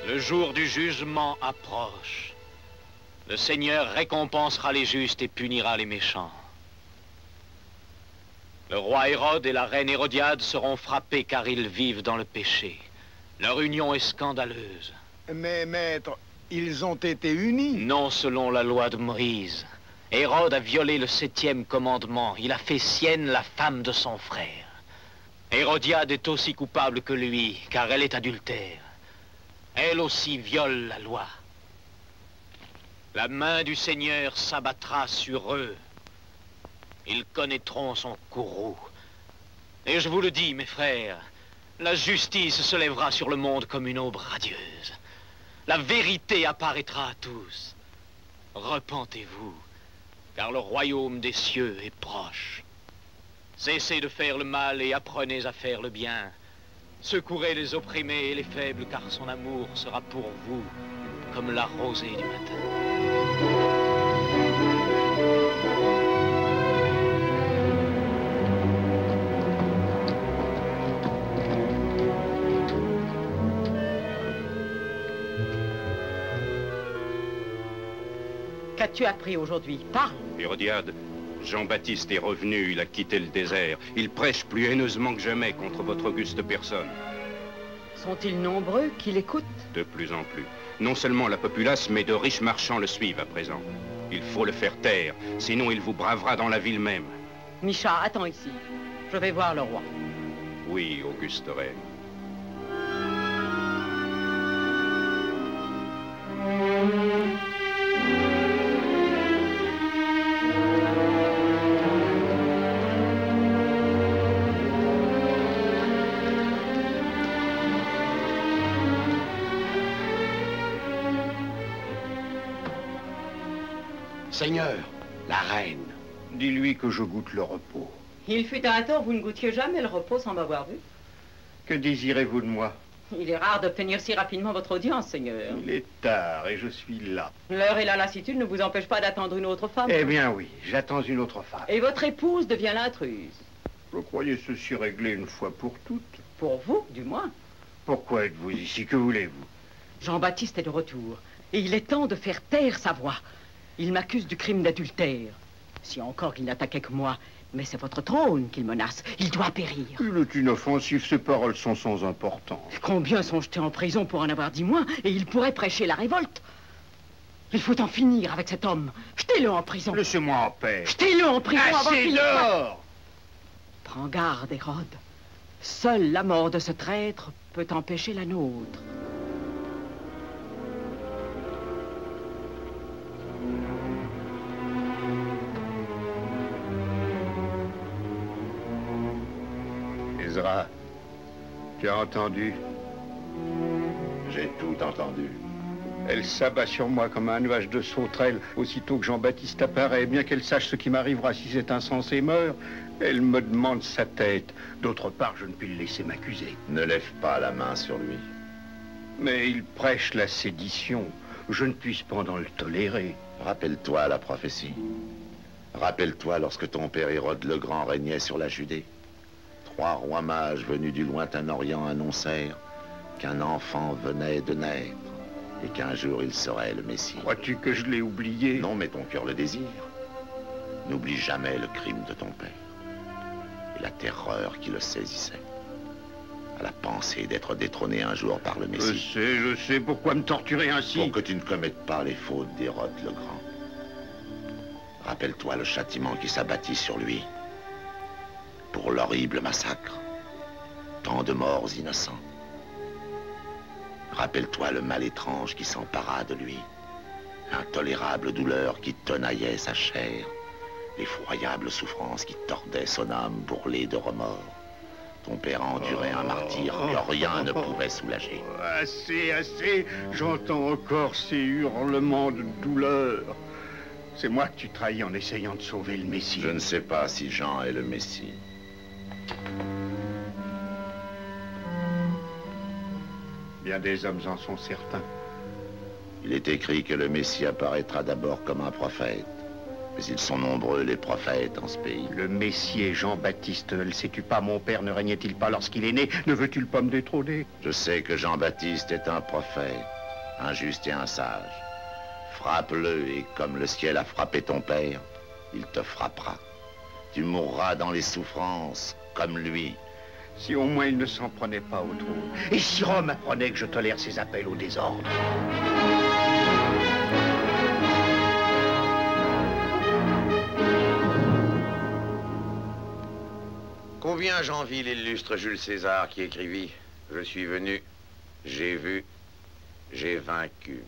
Le jour du jugement approche. Le Seigneur récompensera les justes et punira les méchants. Le roi Hérode et la reine Hérodiade seront frappés car ils vivent dans le péché. Leur union est scandaleuse. Mais maître, ils ont été unis. Non selon la loi de Moïse. Hérode a violé le 7e commandement. Il a fait sienne la femme de son frère. Hérodiade est aussi coupable que lui, car elle est adultère. Elle aussi viole la loi. La main du Seigneur s'abattra sur eux. Ils connaîtront son courroux. Et je vous le dis, mes frères, la justice se lèvera sur le monde comme une aube radieuse. La vérité apparaîtra à tous. Repentez-vous, car le royaume des cieux est proche. Cessez de faire le mal et apprenez à faire le bien. Secourez les opprimés et les faibles, car son amour sera pour vous comme la rosée du matin. Qu'as-tu appris aujourd'hui? Parle. Hérodiade, Jean-Baptiste est revenu, il a quitté le désert. Il prêche plus haineusement que jamais contre votre auguste personne. Sont-ils nombreux qui l'écoutent? De plus en plus. Non seulement la populace, mais de riches marchands le suivent à présent. Il faut le faire taire, sinon il vous bravera dans la ville même. Micha, attends ici. Je vais voir le roi. Oui, auguste reine. Seigneur, la reine, dis-lui que je goûte le repos. Il fut un temps, vous ne goûtiez jamais le repos sans m'avoir vu. Que désirez-vous de moi? Il est rare d'obtenir si rapidement votre audience, Seigneur. Il est tard et je suis là. L'heure et la lassitude ne vous empêchent pas d'attendre une autre femme. Eh bien oui, j'attends une autre femme. Et votre épouse devient l'intruse. Je croyais ceci réglé une fois pour toutes. Pour vous, du moins. Pourquoi êtes-vous ici? Que voulez-vous? Jean-Baptiste est de retour. Et il est temps de faire taire sa voix. Il m'accuse du crime d'adultère. Si encore il n'attaquait que moi, mais c'est votre trône qu'il menace. Il doit périr. Il est inoffensif, ses paroles sont sans importance. Combien sont jetés en prison pour en avoir dit moins, et il pourrait prêcher la révolte. Il faut en finir avec cet homme. Jetez-le en prison. Laissez-moi en paix. Jetez-le en prison avant Assez qu'il... dehors! Prends garde, Hérode. Seule la mort de ce traître peut empêcher la nôtre. Ezra, tu as entendu? J'ai tout entendu. Elle s'abat sur moi comme un nuage de sauterelles. Aussitôt que Jean-Baptiste apparaît, bien qu'elle sache ce qui m'arrivera si cet insensé meurt, elle me demande sa tête. D'autre part, je ne puis le laisser m'accuser. Ne lève pas la main sur lui. Mais il prêche la sédition. Je ne puis cependant le tolérer. Rappelle-toi la prophétie. Rappelle-toi lorsque ton père Hérode le Grand régnait sur la Judée. 3 rois mages venus du lointain Orient annoncèrent qu'un enfant venait de naître et qu'un jour il serait le Messie. Crois-tu que je l'ai oublié? Non, mais ton cœur le désire. N'oublie jamais le crime de ton père et la terreur qui le saisissait à la pensée d'être détrôné un jour par le Messie. Je sais, pourquoi me torturer ainsi? Pour que tu ne commettes pas les fautes d'Hérode le Grand. Rappelle-toi le châtiment qui s'abattit sur lui pour l'horrible massacre. Tant de morts innocents. Rappelle-toi le mal étrange qui s'empara de lui. L'intolérable douleur qui tenaillait sa chair. L'effroyable souffrance qui tordait son âme bourrelée de remords. Ton père endurait un martyre que rien ne pouvait soulager. Assez, assez. J'entends encore ces hurlements de douleur. C'est moi que tu trahis en essayant de sauver le Messie. Je ne sais pas si Jean est le Messie. Bien des hommes en sont certains. Il est écrit que le Messie apparaîtra d'abord comme un prophète. Mais ils sont nombreux, les prophètes, en ce pays. Le Messie est Jean-Baptiste. Le sais-tu pas, mon père ne régnait-il pas lorsqu'il est né? Ne veux-tu pas me détrôner? Je sais que Jean-Baptiste est un prophète, un juste et un sage. Frappe-le, et comme le ciel a frappé ton père, il te frappera. Tu mourras dans les souffrances, comme lui. Si au moins il ne s'en prenait pas au trône. Et si Rome apprenait que je tolère ses appels au désordre? Combien j'envie l'illustre Jules César qui écrivit « Je suis venu, j'ai vu, j'ai vaincu ».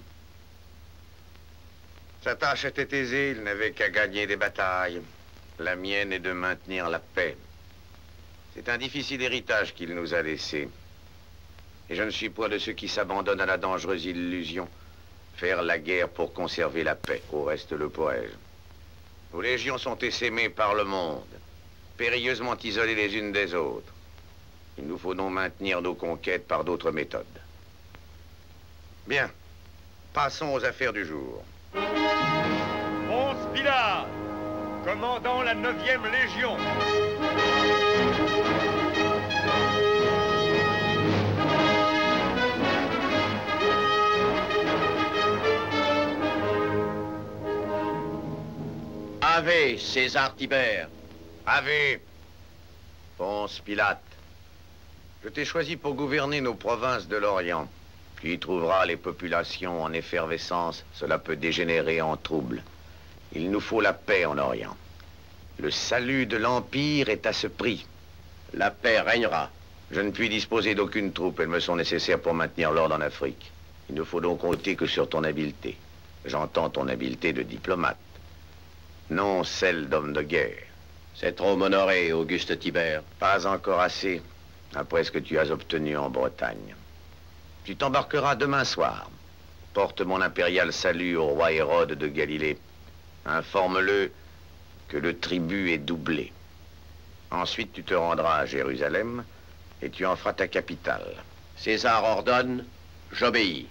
Sa tâche était aisée, il n'avait qu'à gagner des batailles. La mienne est de maintenir la paix. C'est un difficile héritage qu'il nous a laissé. Et je ne suis point de ceux qui s'abandonnent à la dangereuse illusion. Faire la guerre pour conserver la paix. Au reste, le pourrais-je. Nos légions sont essaimées par le monde, périlleusement isolées les unes des autres. Il nous faut donc maintenir nos conquêtes par d'autres méthodes. Bien. Passons aux affaires du jour. Ponce Pilate, commandant la 9e Légion. Ave, César Tibère. Ave, Ponce Pilate. Je t'ai choisi pour gouverner nos provinces de l'Orient. Tu y trouveras les populations en effervescence. Cela peut dégénérer en trouble. Il nous faut la paix en Orient. Le salut de l'Empire est à ce prix. La paix régnera. Je ne puis disposer d'aucune troupe. Elles me sont nécessaires pour maintenir l'ordre en Afrique. Il ne faut donc compter que sur ton habileté. J'entends ton habileté de diplomate. Non celle d'homme de guerre. C'est trop m'honorer, Auguste Tibère. Pas encore assez, après ce que tu as obtenu en Bretagne. Tu t'embarqueras demain soir. Porte mon impérial salut au roi Hérode de Galilée. Informe-le que le tribut est doublé. Ensuite, tu te rendras à Jérusalem et tu en feras ta capitale. César ordonne, j'obéis.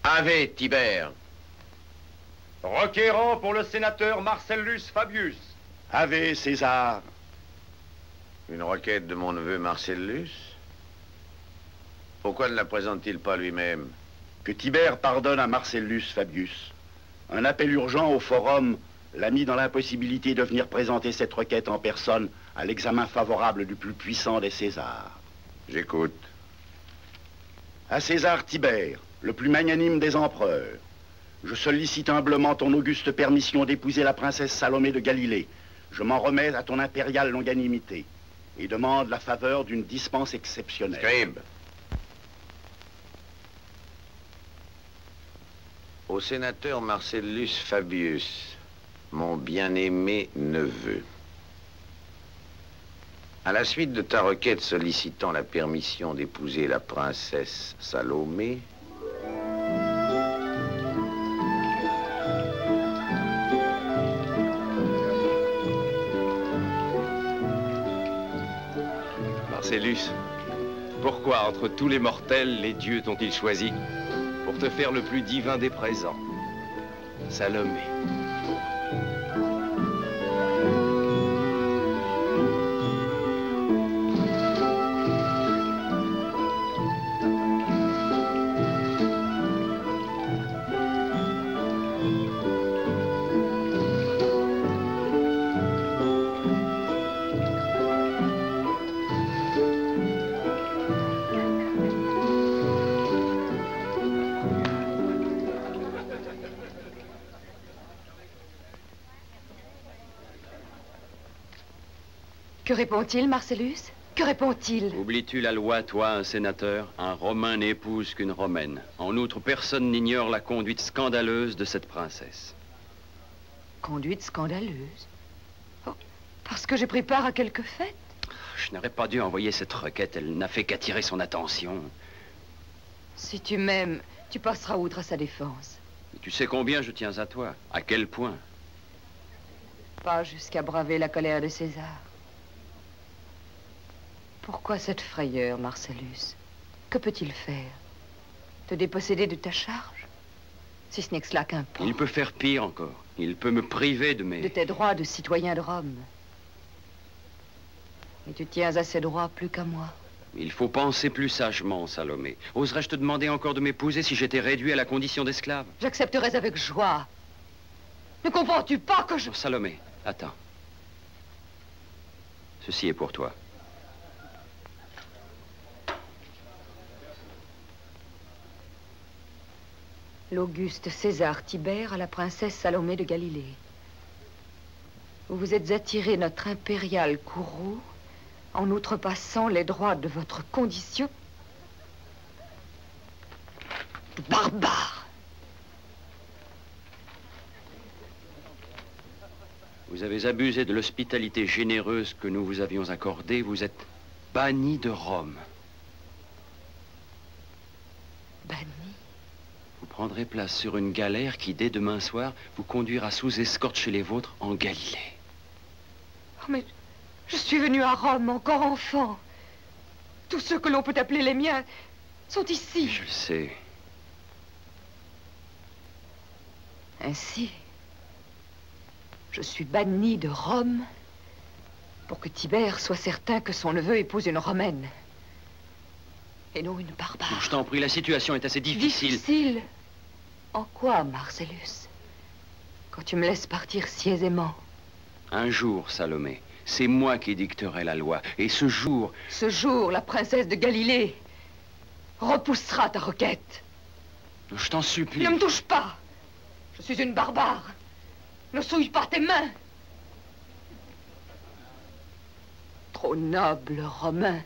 Ave, Tibère. Requérant pour le sénateur Marcellus Fabius. Ave, César. Une requête de mon neveu Marcellus? Pourquoi ne la présente-t-il pas lui-même? Que Tibère pardonne à Marcellus Fabius. Un appel urgent au forum l'a mis dans l'impossibilité de venir présenter cette requête en personne à l'examen favorable du plus puissant des Césars. J'écoute. À César Tibère, le plus magnanime des empereurs, je sollicite humblement ton auguste permission d'épouser la princesse Salomé de Galilée. Je m'en remets à ton impériale longanimité et demande la faveur d'une dispense exceptionnelle. Scribe. Au sénateur Marcellus Fabius, mon bien-aimé neveu. À la suite de ta requête sollicitant la permission d'épouser la princesse Salomé, Marcellus, pourquoi entre tous les mortels, les dieux t'ont-ils choisi pour te faire le plus divin des présents? Salomé. Que répond-il, Marcellus? Que répond-il? Oublies-tu la loi, toi, un sénateur? Un Romain n'épouse qu'une Romaine. En outre, personne n'ignore la conduite scandaleuse de cette princesse. Conduite scandaleuse? Oh, parce que j'ai pris part à quelques fêtes? Je n'aurais pas dû envoyer cette requête. Elle n'a fait qu'attirer son attention. Si tu m'aimes, tu passeras outre à sa défense. Et tu sais combien je tiens à toi? À quel point? Pas jusqu'à braver la colère de César. Pourquoi cette frayeur, Marcellus? Que peut-il faire? Te déposséder de ta charge? Si ce n'est que cela qu'importe. Il peut faire pire encore. Il peut me priver de mes... De tes droits de citoyen de Rome. Et tu tiens à ces droits plus qu'à moi. Il faut penser plus sagement, Salomé. Oserais-je te demander encore de m'épouser si j'étais réduit à la condition d'esclave? J'accepterais avec joie. Ne comprends-tu pas que je... Salomé, attends. Ceci est pour toi. L'Auguste César Tibère à la princesse Salomé de Galilée. Vous vous êtes attiré notre impérial courroux en outrepassant les droits de votre condition. Barbare! Vous avez abusé de l'hospitalité généreuse que nous vous avions accordée. Vous êtes banni de Rome. Banni? Vous prendrez place sur une galère qui, dès demain soir, vous conduira sous escorte chez les vôtres en Galilée. Oh, mais je suis venu à Rome encore enfant. Tous ceux que l'on peut appeler les miens sont ici. Je le sais. Ainsi, je suis banni de Rome pour que Tibère soit certain que son neveu épouse une Romaine. Et non une barbare. Non, je t'en prie, la situation est assez difficile. Difficile? En quoi, Marcellus? Quand tu me laisses partir si aisément? Un jour, Salomé, c'est moi qui dicterai la loi. Et ce jour... Ce jour, la princesse de Galilée repoussera ta requête. Je t'en supplie. Ne me touche pas. Je suis une barbare. Ne souille pas tes mains. Trop noble Romain.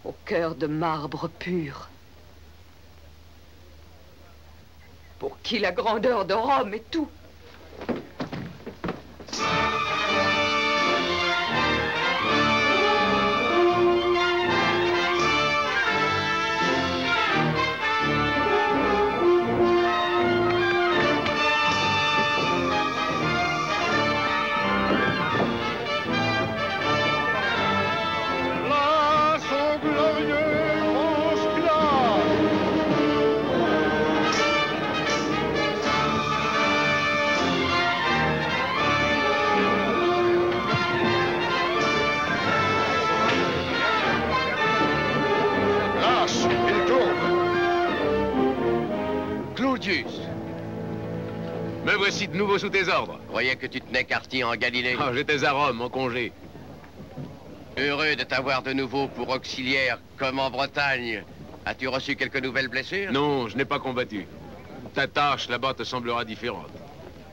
Au cœur de marbre pur. Pour qui la grandeur de Rome est tout. Claudius! Me voici de nouveau sous tes ordres. Croyais que tu tenais quartier en Galilée. Ah, j'étais à Rome, en congé. Heureux de t'avoir de nouveau pour auxiliaire, comme en Bretagne. As-tu reçu quelques nouvelles blessures? Non, je n'ai pas combattu. Ta tâche là-bas te semblera différente.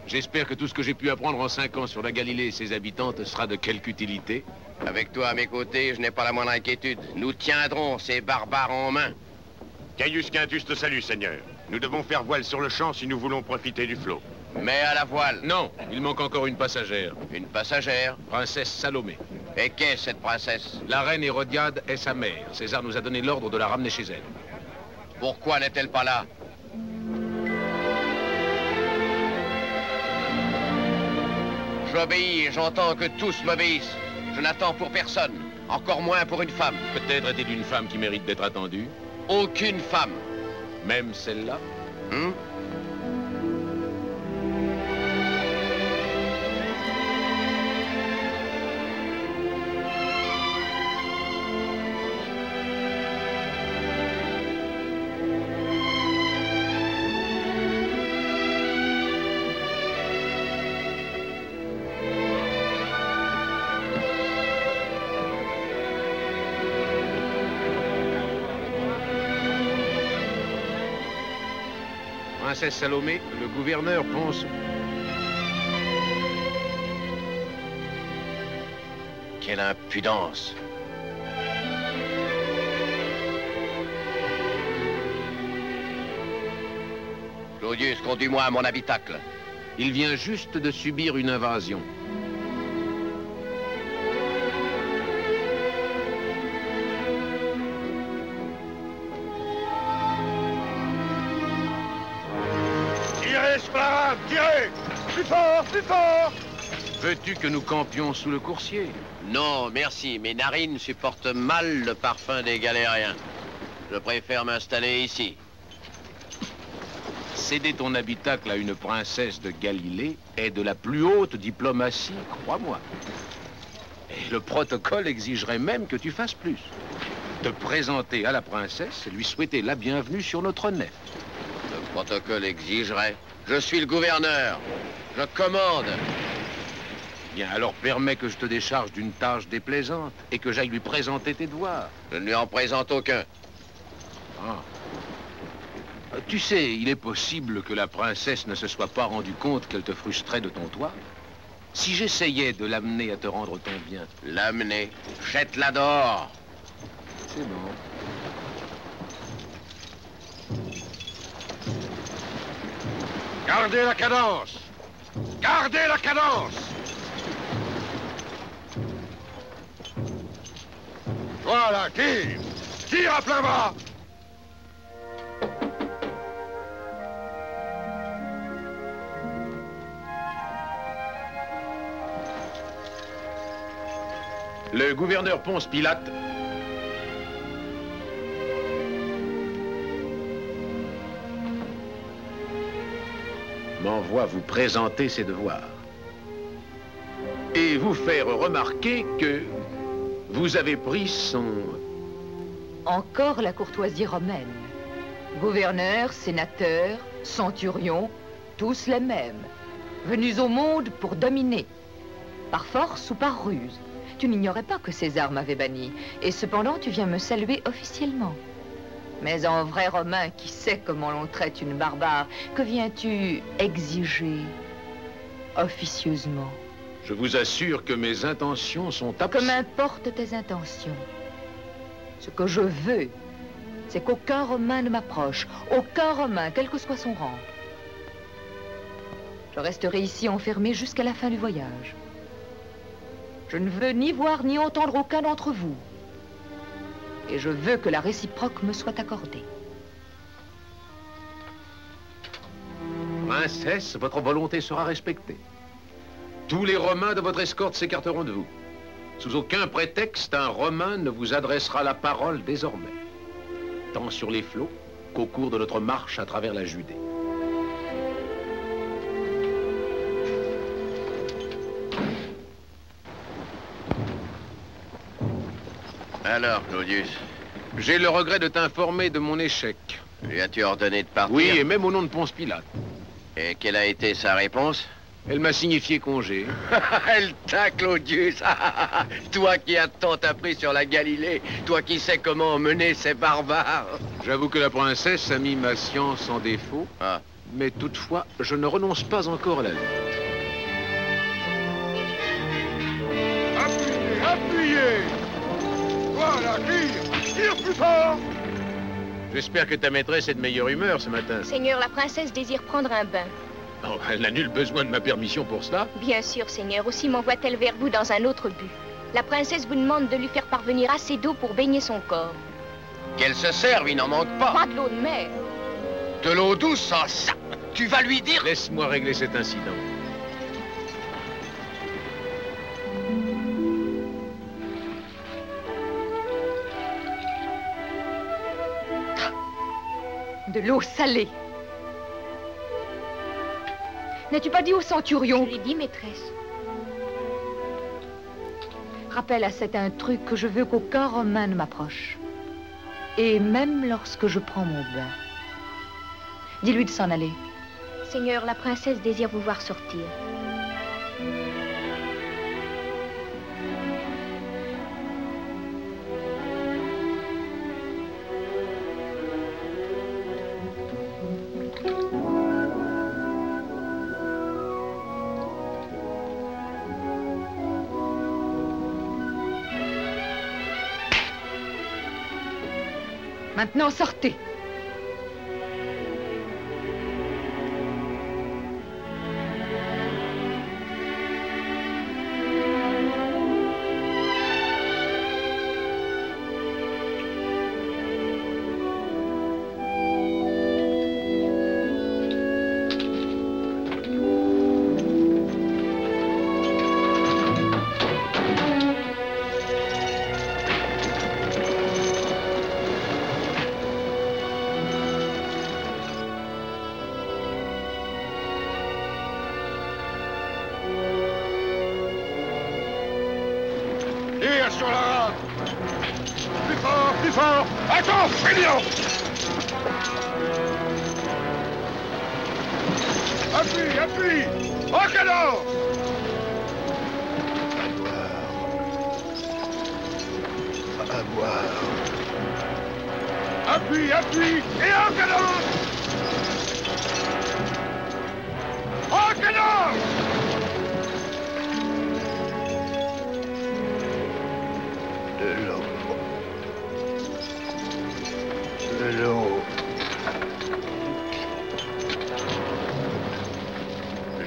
J'espère que tout ce que j'ai pu apprendre en 5 ans sur la Galilée et ses habitants te sera de quelque utilité. Avec toi à mes côtés, je n'ai pas la moindre inquiétude. Nous tiendrons ces barbares en main. Caius Quintus te salue, Seigneur. Nous devons faire voile sur le champ si nous voulons profiter du flot. Mais à la voile. Non, il manque encore une passagère. Une passagère? Princesse Salomé. Et qu'est cette princesse? La reine Hérodiade est sa mère. César nous a donné l'ordre de la ramener chez elle. Pourquoi n'est-elle pas là? J'obéis et j'entends que tous m'obéissent. Je n'attends pour personne, encore moins pour une femme. Peut-être est-il une femme qui mérite d'être attendue? Aucune femme. Même celle-là? Princesse Salomé, le gouverneur pense... Quelle impudence! Claudius, conduis-moi à mon habitacle. Il vient juste de subir une invasion. Tirez sur la rame, tirez! Plus fort, plus fort! Veux-tu que nous campions sous le coursier? Non, merci. Mes narines supportent mal le parfum des galériens. Je préfère m'installer ici. Céder ton habitacle à une princesse de Galilée est de la plus haute diplomatie, crois-moi. Et le protocole exigerait même que tu fasses plus. Te présenter à la princesse et lui souhaiter la bienvenue sur notre nef. Le protocole exigerait. Je suis le gouverneur. Je commande. Bien, alors permets que je te décharge d'une tâche déplaisante et que j'aille lui présenter tes devoirs. Je ne lui en présente aucun. Ah. Tu sais, il est possible que la princesse ne se soit pas rendue compte qu'elle te frustrait de ton toit. Si j'essayais de l'amener à te rendre ton bien... L'amener? Jette-la dehors. C'est bon. Gardez la cadence! Gardez la cadence! Voilà, tire! Tire à plein bras! Le gouverneur Ponce Pilate m'envoie vous présenter ses devoirs et vous faire remarquer que vous avez pris son... Encore la courtoisie romaine. Gouverneurs, sénateurs, centurions, tous les mêmes. Venus au monde pour dominer. Par force ou par ruse. Tu n'ignorais pas que César m'avait banni. Et cependant, tu viens me saluer officiellement. Mais en vrai Romain qui sait comment l'on traite une barbare, que viens-tu exiger officieusement? Je vous assure que mes intentions sont absentes. Que m'importent tes intentions. Ce que je veux, c'est qu'aucun Romain ne m'approche. Aucun Romain, quel que soit son rang. Je resterai ici enfermé jusqu'à la fin du voyage. Je ne veux ni voir ni entendre aucun d'entre vous. Et je veux que la réciproque me soit accordée. Princesse, votre volonté sera respectée. Tous les Romains de votre escorte s'écarteront de vous. Sous aucun prétexte, un Romain ne vous adressera la parole désormais. Tant sur les flots qu'au cours de notre marche à travers la Judée. Alors, Claudius? J'ai le regret de t'informer de mon échec. Lui as-tu ordonné de partir? Oui, et même au nom de Ponce Pilate. Et quelle a été sa réponse? Elle m'a signifié congé. Elle t'a, Claudius. Toi qui as tant appris sur la Galilée, toi qui sais comment mener ces barbares. J'avoue que la princesse a mis ma science en défaut. Ah. Mais toutefois, je ne renonce pas encore à la lutte. Appuyez, appuyez! Voilà, tire plus fort! J'espère que ta maîtresse est de meilleure humeur ce matin. Seigneur, la princesse désire prendre un bain. Oh, elle n'a nul besoin de ma permission pour cela. Bien sûr, Seigneur. Aussi m'envoie-t-elle vers vous dans un autre but. La princesse vous demande de lui faire parvenir assez d'eau pour baigner son corps. Qu'elle se serve, il n'en manque pas. Pas de l'eau de mer. De l'eau douce, ça. Tu vas lui dire... Laisse-moi régler cet incident. De l'eau salée. N'as-tu pas dit au centurion? Je l'ai dit, maîtresse. Rappelle à cet intrus que je veux qu'aucun Romain ne m'approche. Et même lorsque je prends mon bain. Dis-lui de s'en aller. Seigneur, la princesse désire vous voir sortir. Maintenant, sortez. Tire sur la rame! Plus fort, plus fort! Attends, fainéant! Appuie, appuie! Au canon! À boire. Appuie, appuie! Et au canon! Au canon! De l'eau. De l'eau.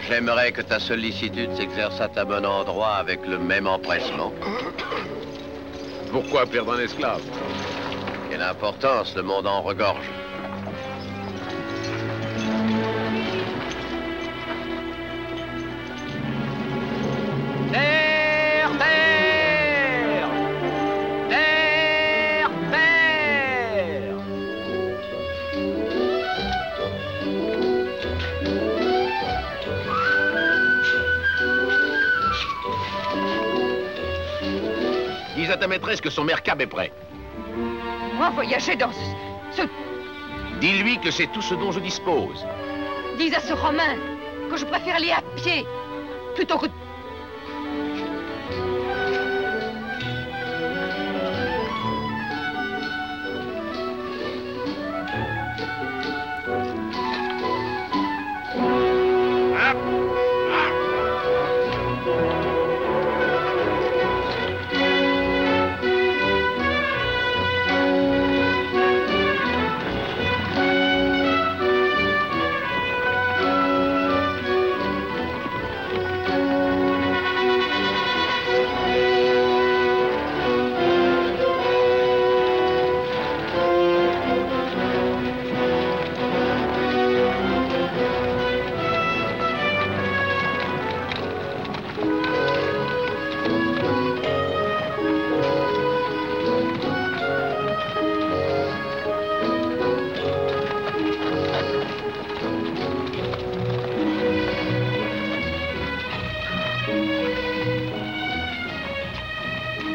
J'aimerais que ta sollicitude s'exerce à bon endroit avec le même empressement. Pourquoi perdre un esclave? Quelle importance, le monde en regorge. Terre, terre! Terre, terre! Dis à ta maîtresse que son mercable est prêt. Moi, voyager dans ce... Dis-lui que c'est tout ce dont je dispose. Dis à ce Romain que je préfère aller à pied plutôt que...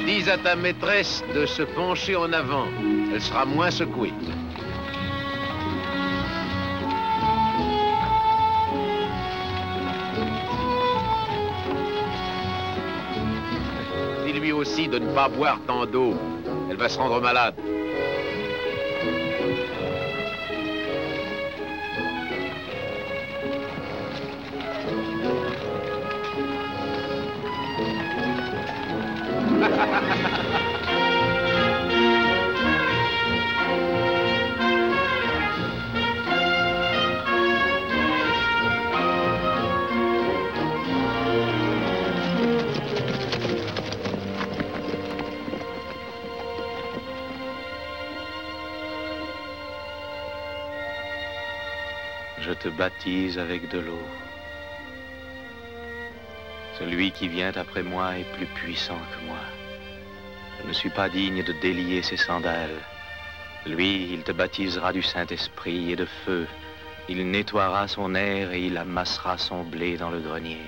Dis à ta maîtresse de se pencher en avant. Elle sera moins secouée. ici de ne pas boire tant d'eau. Elle va se rendre malade. Je te baptise avec de l'eau. Celui qui vient après moi est plus puissant que moi. Je ne suis pas digne de délier ses sandales. Lui, il te baptisera du Saint-Esprit et de feu. Il nettoiera son aire et il amassera son blé dans le grenier.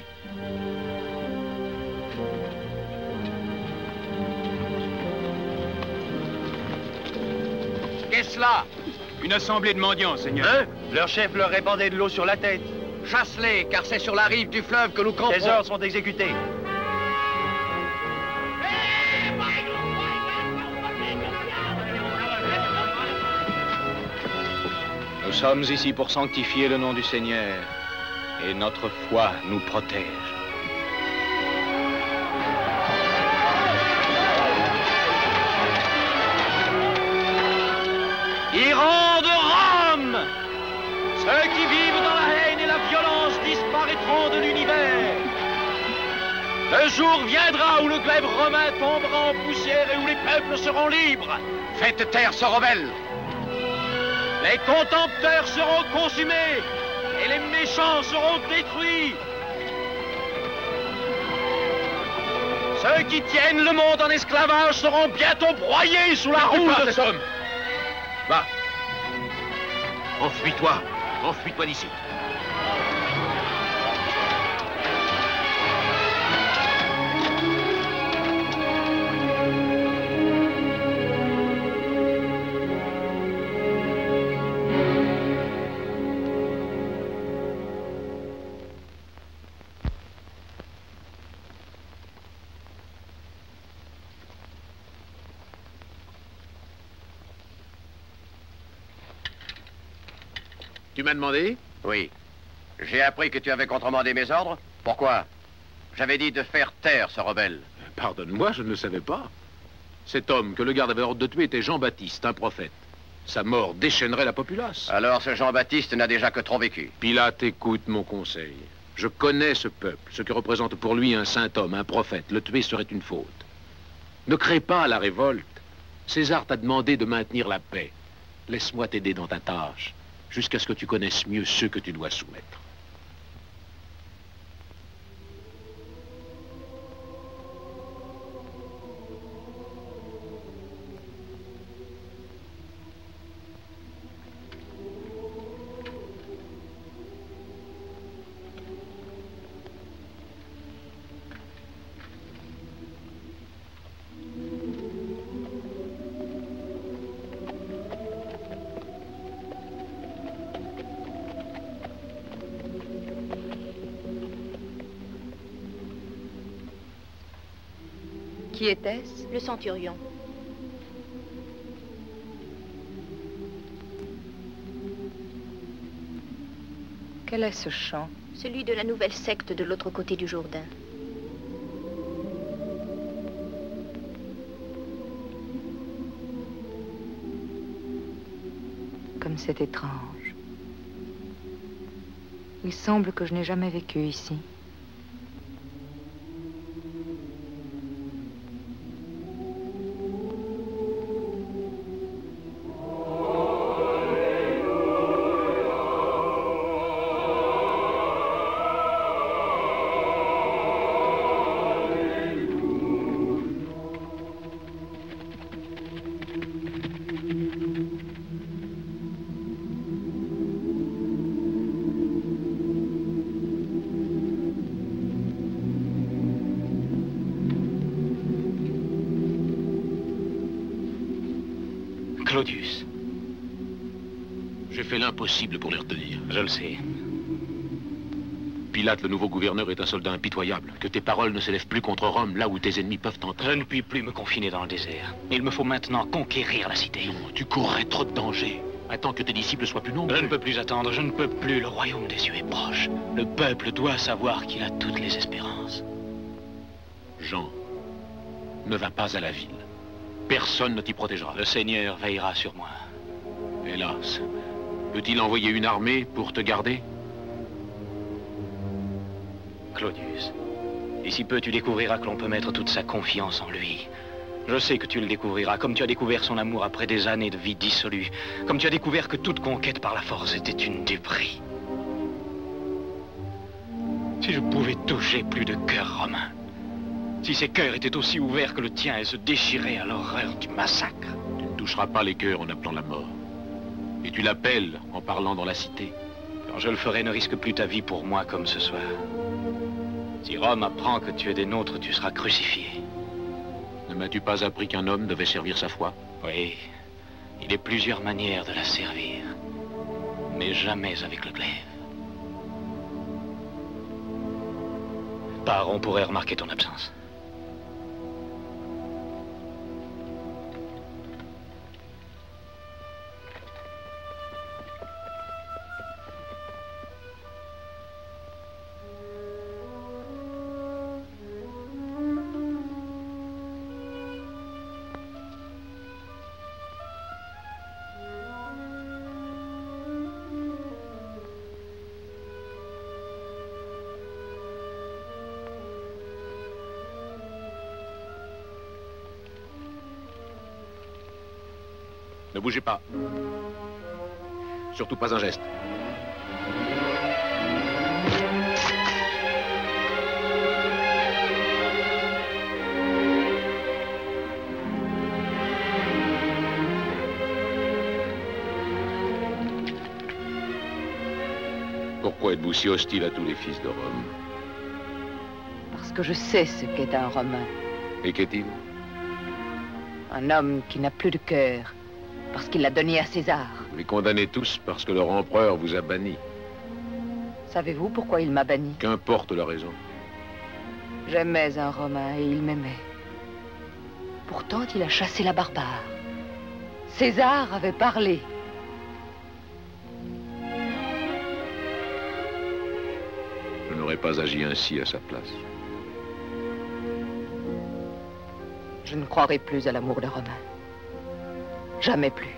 Qu'est-ce là? Une assemblée de mendiants, Seigneur. Hein? Leur chef leur répandait de l'eau sur la tête. Chasse-les, car c'est sur la rive du fleuve que nous camperons. Les ordres sont exécutés. Nous sommes ici pour sanctifier le nom du Seigneur, et notre foi nous protège. Irons de Rome! Ceux qui vivent dans la haine et la violence disparaîtront de l'univers. Le jour viendra où le glaive romain tombera en poussière et où les peuples seront libres. Faites taire ce rebelle. Les contempteurs seront consumés et les méchants seront détruits. Ceux qui tiennent le monde en esclavage seront bientôt broyés sous la roue de cet homme. Va. Enfuis-toi. Enfuis-toi d'ici. Tu m'as demandé? Oui. J'ai appris que tu avais contremandé mes ordres. Pourquoi? J'avais dit de faire taire ce rebelle. Pardonne-moi, je ne le savais pas. Cet homme que le garde avait ordre de tuer était Jean-Baptiste, un prophète. Sa mort déchaînerait la populace. Alors ce Jean-Baptiste n'a déjà que trop vécu. Pilate, écoute mon conseil. Je connais ce peuple, ce que représente pour lui un saint homme, un prophète. Le tuer serait une faute. Ne crée pas la révolte. César t'a demandé de maintenir la paix. Laisse-moi t'aider dans ta tâche, jusqu'à ce que tu connaisses mieux ceux que tu dois soumettre. Qui était-ce? Le centurion. Quel est ce chant? Celui de la nouvelle secte de l'autre côté du Jourdain. Comme c'est étrange. Il semble que je n'ai jamais vécu ici. Claudius. J'ai fait l'impossible pour les retenir. Je le sais. Pilate, le nouveau gouverneur, est un soldat impitoyable. Que tes paroles ne s'élèvent plus contre Rome, là où tes ennemis peuvent t'entendre. Je ne puis plus me confiner dans le désert. Il me faut maintenant conquérir la cité. Non, tu courrais trop de danger. Attends que tes disciples soient plus nombreux. Je ne peux plus attendre, je ne peux plus. Le royaume des cieux est proche. Le peuple doit savoir qu'il a toutes les espérances. Jean, ne va pas à la ville. Personne ne t'y protégera. Le Seigneur veillera sur moi. Hélas. Peut-il envoyer une armée pour te garder? Claudius, d'ici peu tu découvriras que l'on peut mettre toute sa confiance en lui. Je sais que tu le découvriras, comme tu as découvert son amour après des années de vie dissolue. Comme tu as découvert que toute conquête par la force était une duperie. Si je pouvais toucher plus de cœurs romains. Si ces cœurs étaient aussi ouverts que le tien et se déchiraient à l'horreur du massacre. Tu ne toucheras pas les cœurs en appelant la mort. Et tu l'appelles en parlant dans la cité. Quand je le ferai, ne risque plus ta vie pour moi comme ce soir. Si Rome apprend que tu es des nôtres, tu seras crucifié. Ne m'as-tu pas appris qu'un homme devait servir sa foi? Oui, il y a plusieurs manières de la servir. Mais jamais avec le glaive. Pars, on pourrait remarquer ton absence. Ne bougez pas. Surtout pas un geste. Pourquoi êtes-vous si hostile à tous les fils de Rome? Parce que je sais ce qu'est un Romain. Et qu'est-il? Un homme qui n'a plus de cœur. Parce qu'il l'a donné à César. Vous les condamnez tous parce que leur empereur vous a banni. Savez-vous pourquoi il m'a banni? Qu'importe la raison. J'aimais un Romain et il m'aimait. Pourtant, il a chassé la barbare. César avait parlé. Je n'aurais pas agi ainsi à sa place. Je ne croirai plus à l'amour de Romain. Jamais plus.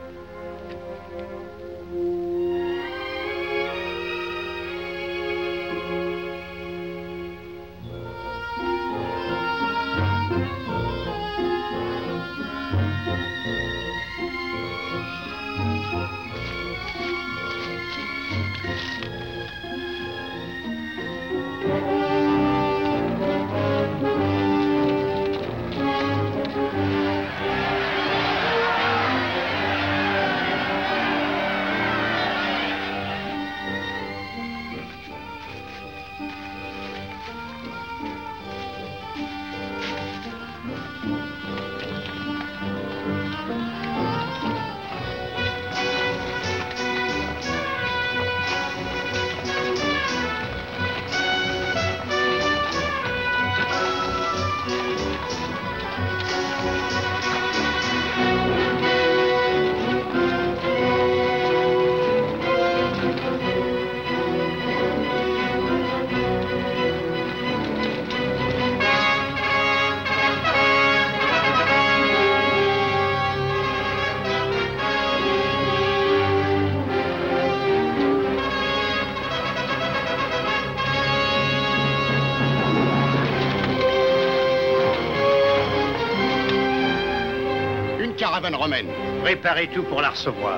Caravane romaine. Préparez tout pour la recevoir.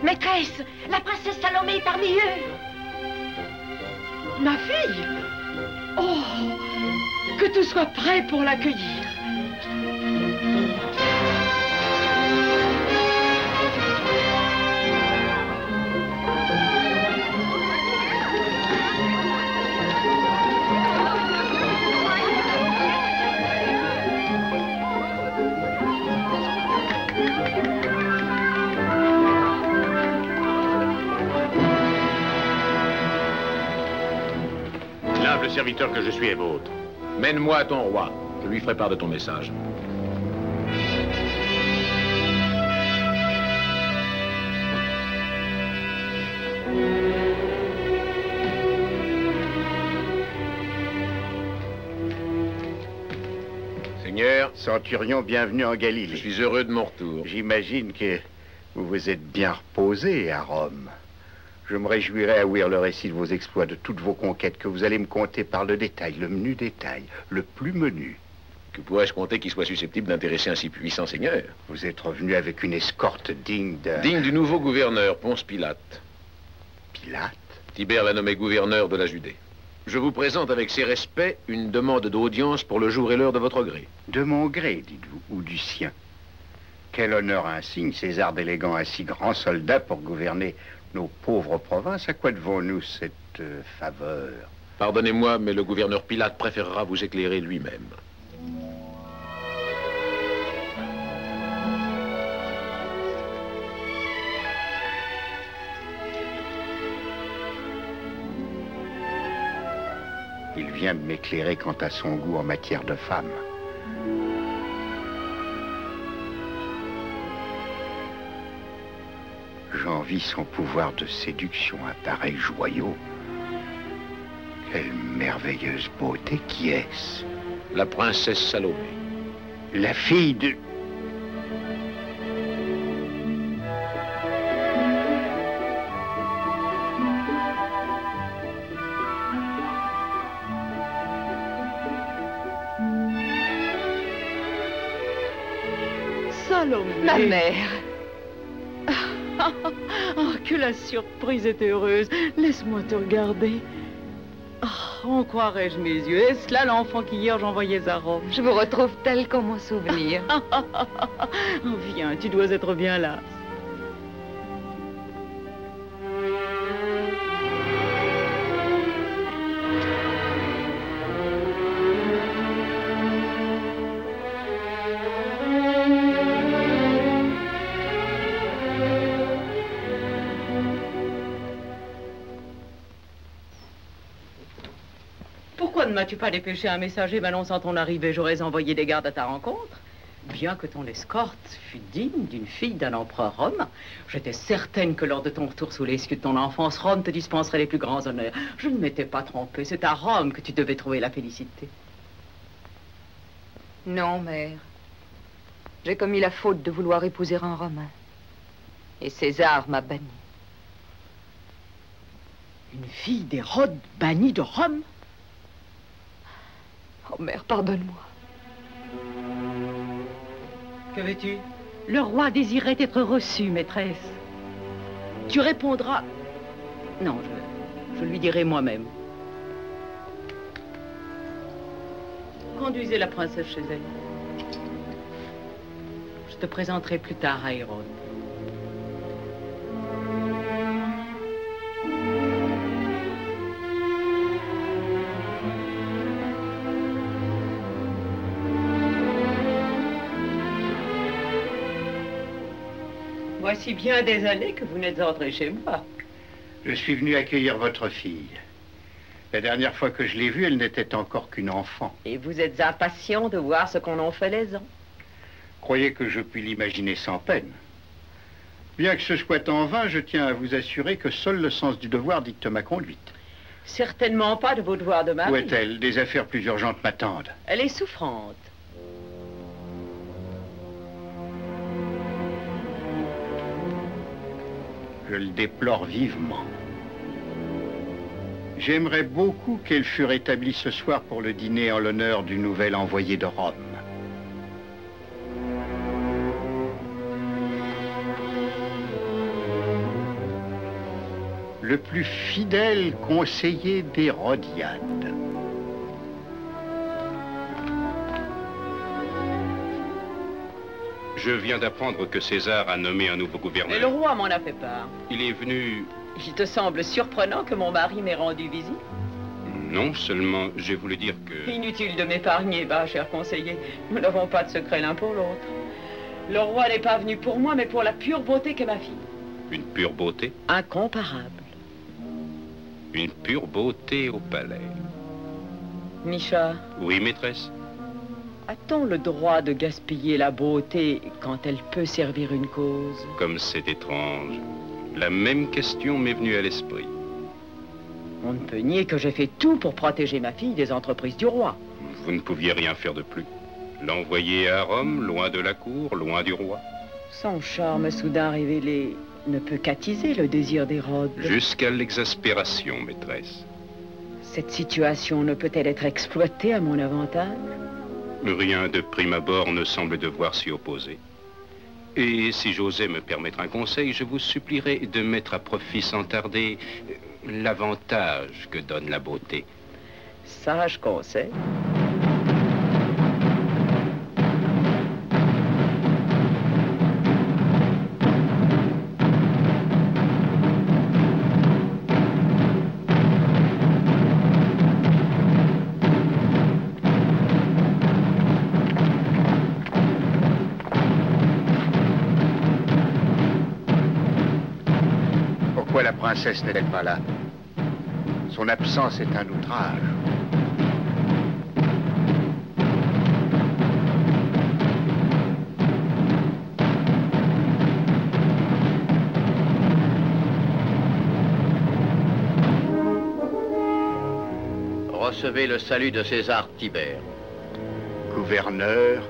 Maîtresse, la princesse Salomé est parmi eux. Ma fille? Oh, que tout soit prêt pour l'accueillir. l'humble serviteur que je suis est vôtre. Mène-moi à ton roi. Je lui ferai part de ton message. Seigneur. Centurion, bienvenue en Galilée. Je suis heureux de mon retour. J'imagine que vous vous êtes bien reposé à Rome. Je me réjouirai à ouïr le récit de vos exploits, de toutes vos conquêtes, que vous allez me conter par le détail, le menu détail, le plus menu. Que pourrais-je compter qui soit susceptible d'intéresser un si puissant seigneur? Vous êtes revenu avec une escorte digne de... Digne du nouveau gouverneur, Ponce Pilate. Pilate? Tibère l'a nommé gouverneur de la Judée. Je vous présente avec ses respects une demande d'audience pour le jour et l'heure de votre gré. De mon gré, dites-vous, ou du sien? Quel honneur insigne, César d'élégant, un si grand soldat pour gouverner nos pauvres provinces. À quoi devons-nous cette faveur? Pardonnez-moi, mais le gouverneur Pilate préférera vous éclairer lui-même. Il vient de m'éclairer quant à son goût en matière de femme. J'envie son pouvoir de séduction, un pareil joyau. Quelle merveilleuse beauté, qui est-ce? La princesse Salomé. La fille de... Salomé. Ma mère. Oh, que la surprise est heureuse. Laisse-moi te regarder. Oh, en croirais-je mes yeux? Est-ce là l'enfant qu'hier j'envoyais à Rome? Je vous retrouve tel qu'en mon souvenir. Oh, viens, tu dois être bien là. Pourquoi ne m'as-tu pas dépêché un messager m'annonçant ton arrivée? J'aurais envoyé des gardes à ta rencontre. Bien que ton escorte fût digne d'une fille d'un empereur romain, j'étais certaine que lors de ton retour sous les cieux de ton enfance, Rome te dispenserait les plus grands honneurs. Je ne m'étais pas trompée, c'est à Rome que tu devais trouver la félicité. Non, mère. J'ai commis la faute de vouloir épouser un Romain. Et César m'a bannie. Une fille d'Hérode bannie de Rome? Oh, mère, pardonne-moi. Que veux-tu? Le roi désirait être reçu, maîtresse. Tu répondras... Non, je lui dirai moi-même. Conduisez la princesse chez elle. Je te présenterai plus tard à Hérode. Voici bien des années que vous n'êtes entré chez moi. Je suis venu accueillir votre fille. La dernière fois que je l'ai vue, elle n'était encore qu'une enfant. Et vous êtes impatient de voir ce qu'on en fait les ans. Croyez que je puis l'imaginer sans peine. Bien que ce soit en vain, je tiens à vous assurer que seul le sens du devoir dicte ma conduite. Certainement pas de vos devoirs de mari. Où est-elle? Des affaires plus urgentes m'attendent. Elle est souffrante. Je le déplore vivement. J'aimerais beaucoup qu'elle fût rétablie ce soir pour le dîner en l'honneur du nouvel envoyé de Rome. Le plus fidèle conseiller d'Hérodiade. Je viens d'apprendre que César a nommé un nouveau gouverneur. Et le roi m'en a fait part. Il est venu... Il te semble surprenant que mon mari m'ait rendu visite? Non, seulement j'ai voulu dire que... Inutile de m'épargner, cher conseiller. Nous n'avons pas de secret l'un pour l'autre. Le roi n'est pas venu pour moi, mais pour la pure beauté qu'est ma fille. Une pure beauté? Incomparable. Une pure beauté au palais. Micha, Oui, maîtresse? a-t-on le droit de gaspiller la beauté quand elle peut servir une cause? Comme c'est étrange. La même question m'est venue à l'esprit. On ne peut nier que j'ai fait tout pour protéger ma fille des entreprises du roi. Vous ne pouviez rien faire de plus. L'envoyer à Rome, loin de la cour, loin du roi. Son charme soudain révélé ne peut qu'attiser le désir d'Hérode. Jusqu'à l'exaspération, maîtresse. Cette situation ne peut-elle être exploitée à mon avantage? Rien de prime abord ne semble devoir s'y opposer. Et si j'osais me permettre un conseil, je vous supplierais de mettre à profit sans tarder l'avantage que donne la beauté. Sage conseil. Pourquoi la princesse n'est-elle pas là? Son absence est un outrage. Recevez le salut de César Tibère. Gouverneur,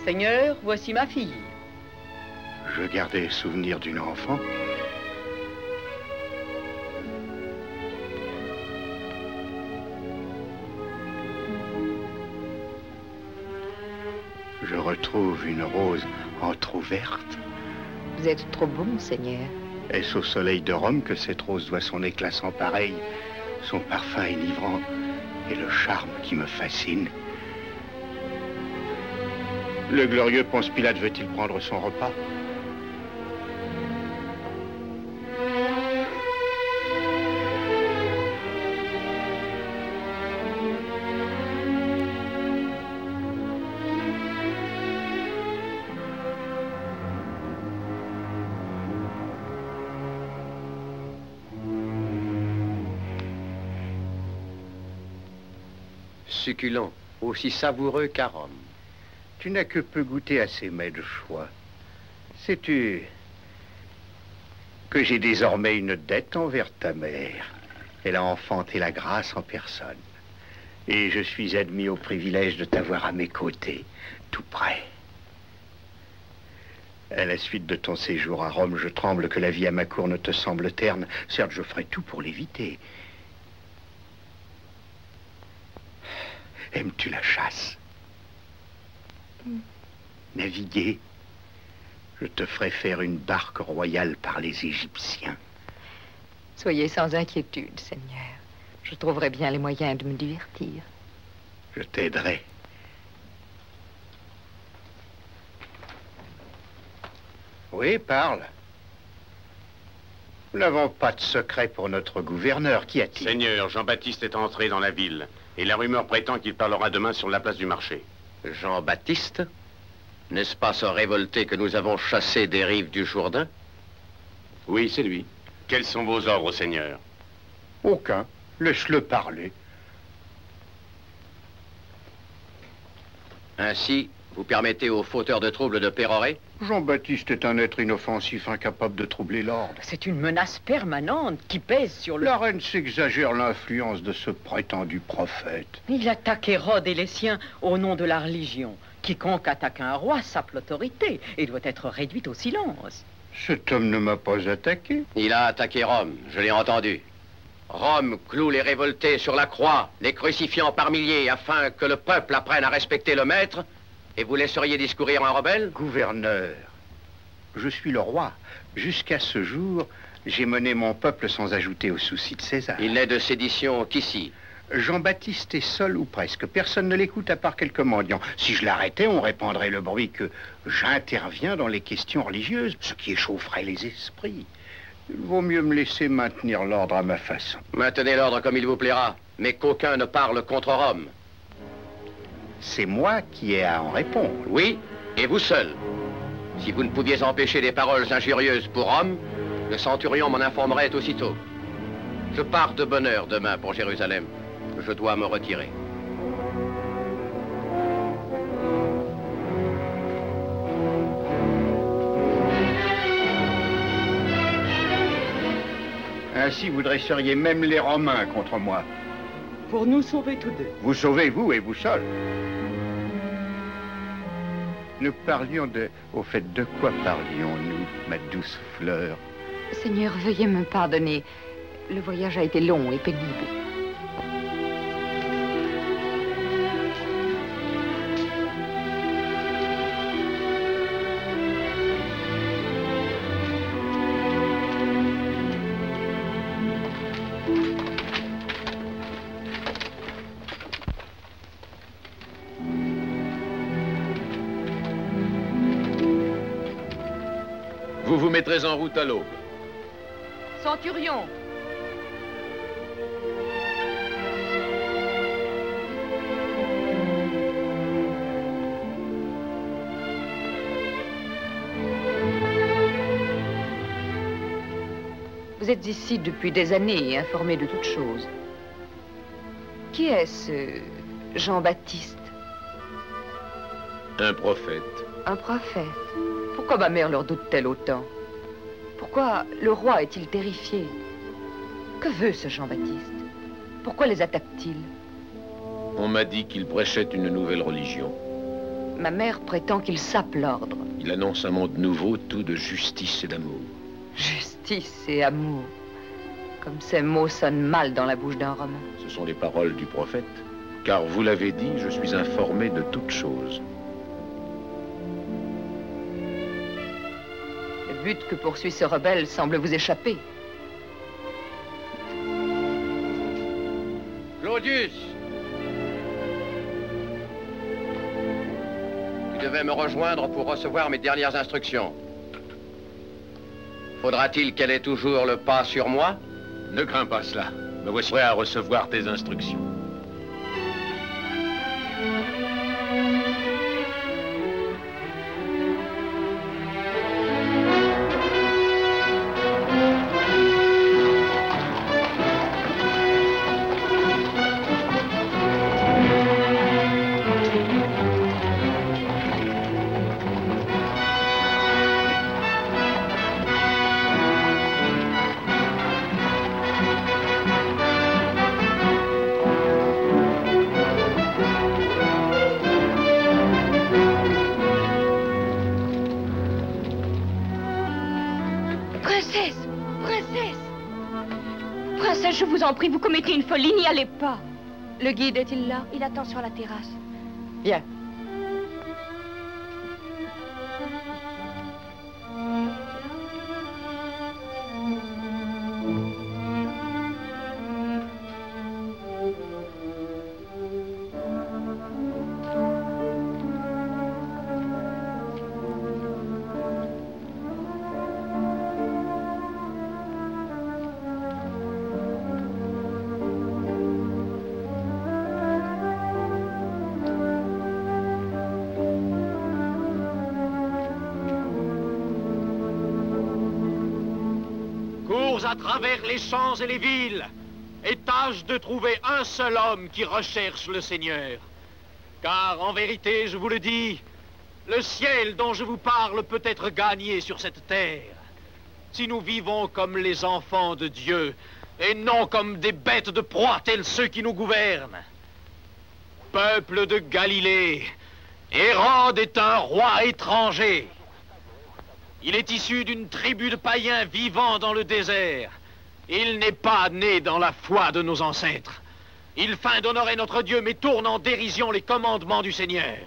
Seigneur, voici ma fille. je gardais souvenir d'une enfant. Je retrouve une rose entr'ouverte. Vous êtes trop beau, monseigneur. Est-ce au soleil de Rome que cette rose doit son éclat sans pareil, son parfum enivrant et le charme qui me fascine? Le glorieux Ponce Pilate veut-il prendre son repas? Succulent, aussi savoureux qu'à Rome. Tu n'as que peu goûté à ces mets de choix. Sais-tu que j'ai désormais une dette envers ta mère? Elle a enfanté la grâce en personne. Et je suis admis au privilège de t'avoir à mes côtés, tout près. À la suite de ton séjour à Rome, je tremble que la vie à ma cour ne te semble terne. Certes, je ferai tout pour l'éviter. Aimes-tu la chasse? Naviguer? Je te ferai faire une barque royale par les Égyptiens. Soyez sans inquiétude, Seigneur. Je trouverai bien les moyens de me divertir. Je t'aiderai. Oui, parle. Nous n'avons pas de secret pour notre gouverneur. Qu'y a-t-il? Seigneur, Jean-Baptiste est entré dans la ville. Et la rumeur prétend qu'il parlera demain sur la place du marché. Jean-Baptiste? N'est-ce pas ce révolté que nous avons chassé des rives du Jourdain? Oui, c'est lui. Quels sont vos ordres, Seigneur? Aucun. Laisse-le parler. Ainsi, vous permettez aux fauteurs de troubles de pérorer? Jean-Baptiste est un être inoffensif, incapable de troubler l'ordre. C'est une menace permanente qui pèse sur le... La reine s'exagère l'influence de ce prétendu prophète. Il attaque Hérode et les siens au nom de la religion. Quiconque attaque un roi sape l'autorité et doit être réduit au silence. Cet homme ne m'a pas attaqué. Il a attaqué Rome, je l'ai entendu. Rome cloue les révoltés sur la croix, les crucifiant par milliers afin que le peuple apprenne à respecter le maître. Et vous laisseriez discourir un rebelle? Gouverneur, je suis le roi. Jusqu'à ce jour, j'ai mené mon peuple sans ajouter aux soucis de César. Il n'est de sédition qu'ici. Jean-Baptiste est seul ou presque. Personne ne l'écoute à part quelques mendiants. Si je l'arrêtais, on répandrait le bruit que j'interviens dans les questions religieuses, ce qui échaufferait les esprits. Il vaut mieux me laisser maintenir l'ordre à ma façon. Maintenez l'ordre comme il vous plaira, mais qu'aucun ne parle contre Rome. c'est moi qui ai à en répondre. Oui, et vous seul. Si vous ne pouviez empêcher des paroles injurieuses pour Rome, le centurion m'en informerait aussitôt. Je pars de bonne heure demain pour Jérusalem. Je dois me retirer. Ainsi, vous dresseriez même les Romains contre moi. Pour nous sauver tous deux. Vous sauvez vous et vous seul. Nous parlions de... Au fait, de quoi parlions-nous, ma douce fleur? Seigneur, veuillez me pardonner. Le voyage a été long et pénible. Vous vous mettrez en route à l'aube. Centurion! Vous êtes ici depuis des années et informé de toutes choses. Qui est ce Jean-Baptiste? Un prophète. Un prophète? Pourquoi ma mère leur doute-t-elle autant? Pourquoi le roi est-il terrifié? Que veut ce Jean-Baptiste? Pourquoi les attaque-t-il? On m'a dit qu'il prêchait une nouvelle religion. Ma mère prétend qu'il sape l'ordre. Il annonce un monde nouveau, tout de justice et d'amour. Justice et amour. Comme ces mots sonnent mal dans la bouche d'un Romain. Ce sont les paroles du prophète. Car vous l'avez dit, je suis informé de toutes choses. Le but que poursuit ce rebelle semble vous échapper. Claudius! Tu devais me rejoindre pour recevoir mes dernières instructions. Faudra-t-il qu'elle ait toujours le pas sur moi? Ne crains pas cela. Me voici prêt à recevoir tes instructions. Je vous en prie, vous commettez une folie, n'y allez pas. Le guide est-il là? Il attend sur la terrasse. Bien. À travers les champs et les villes, et tâche de trouver un seul homme qui recherche le Seigneur. Car en vérité, je vous le dis, le ciel dont je vous parle peut être gagné sur cette terre, si nous vivons comme les enfants de Dieu, et non comme des bêtes de proie tels ceux qui nous gouvernent. Peuple de Galilée, Hérode est un roi étranger. Il est issu d'une tribu de païens vivant dans le désert. Il n'est pas né dans la foi de nos ancêtres. Il feint d'honorer notre Dieu, mais tourne en dérision les commandements du Seigneur.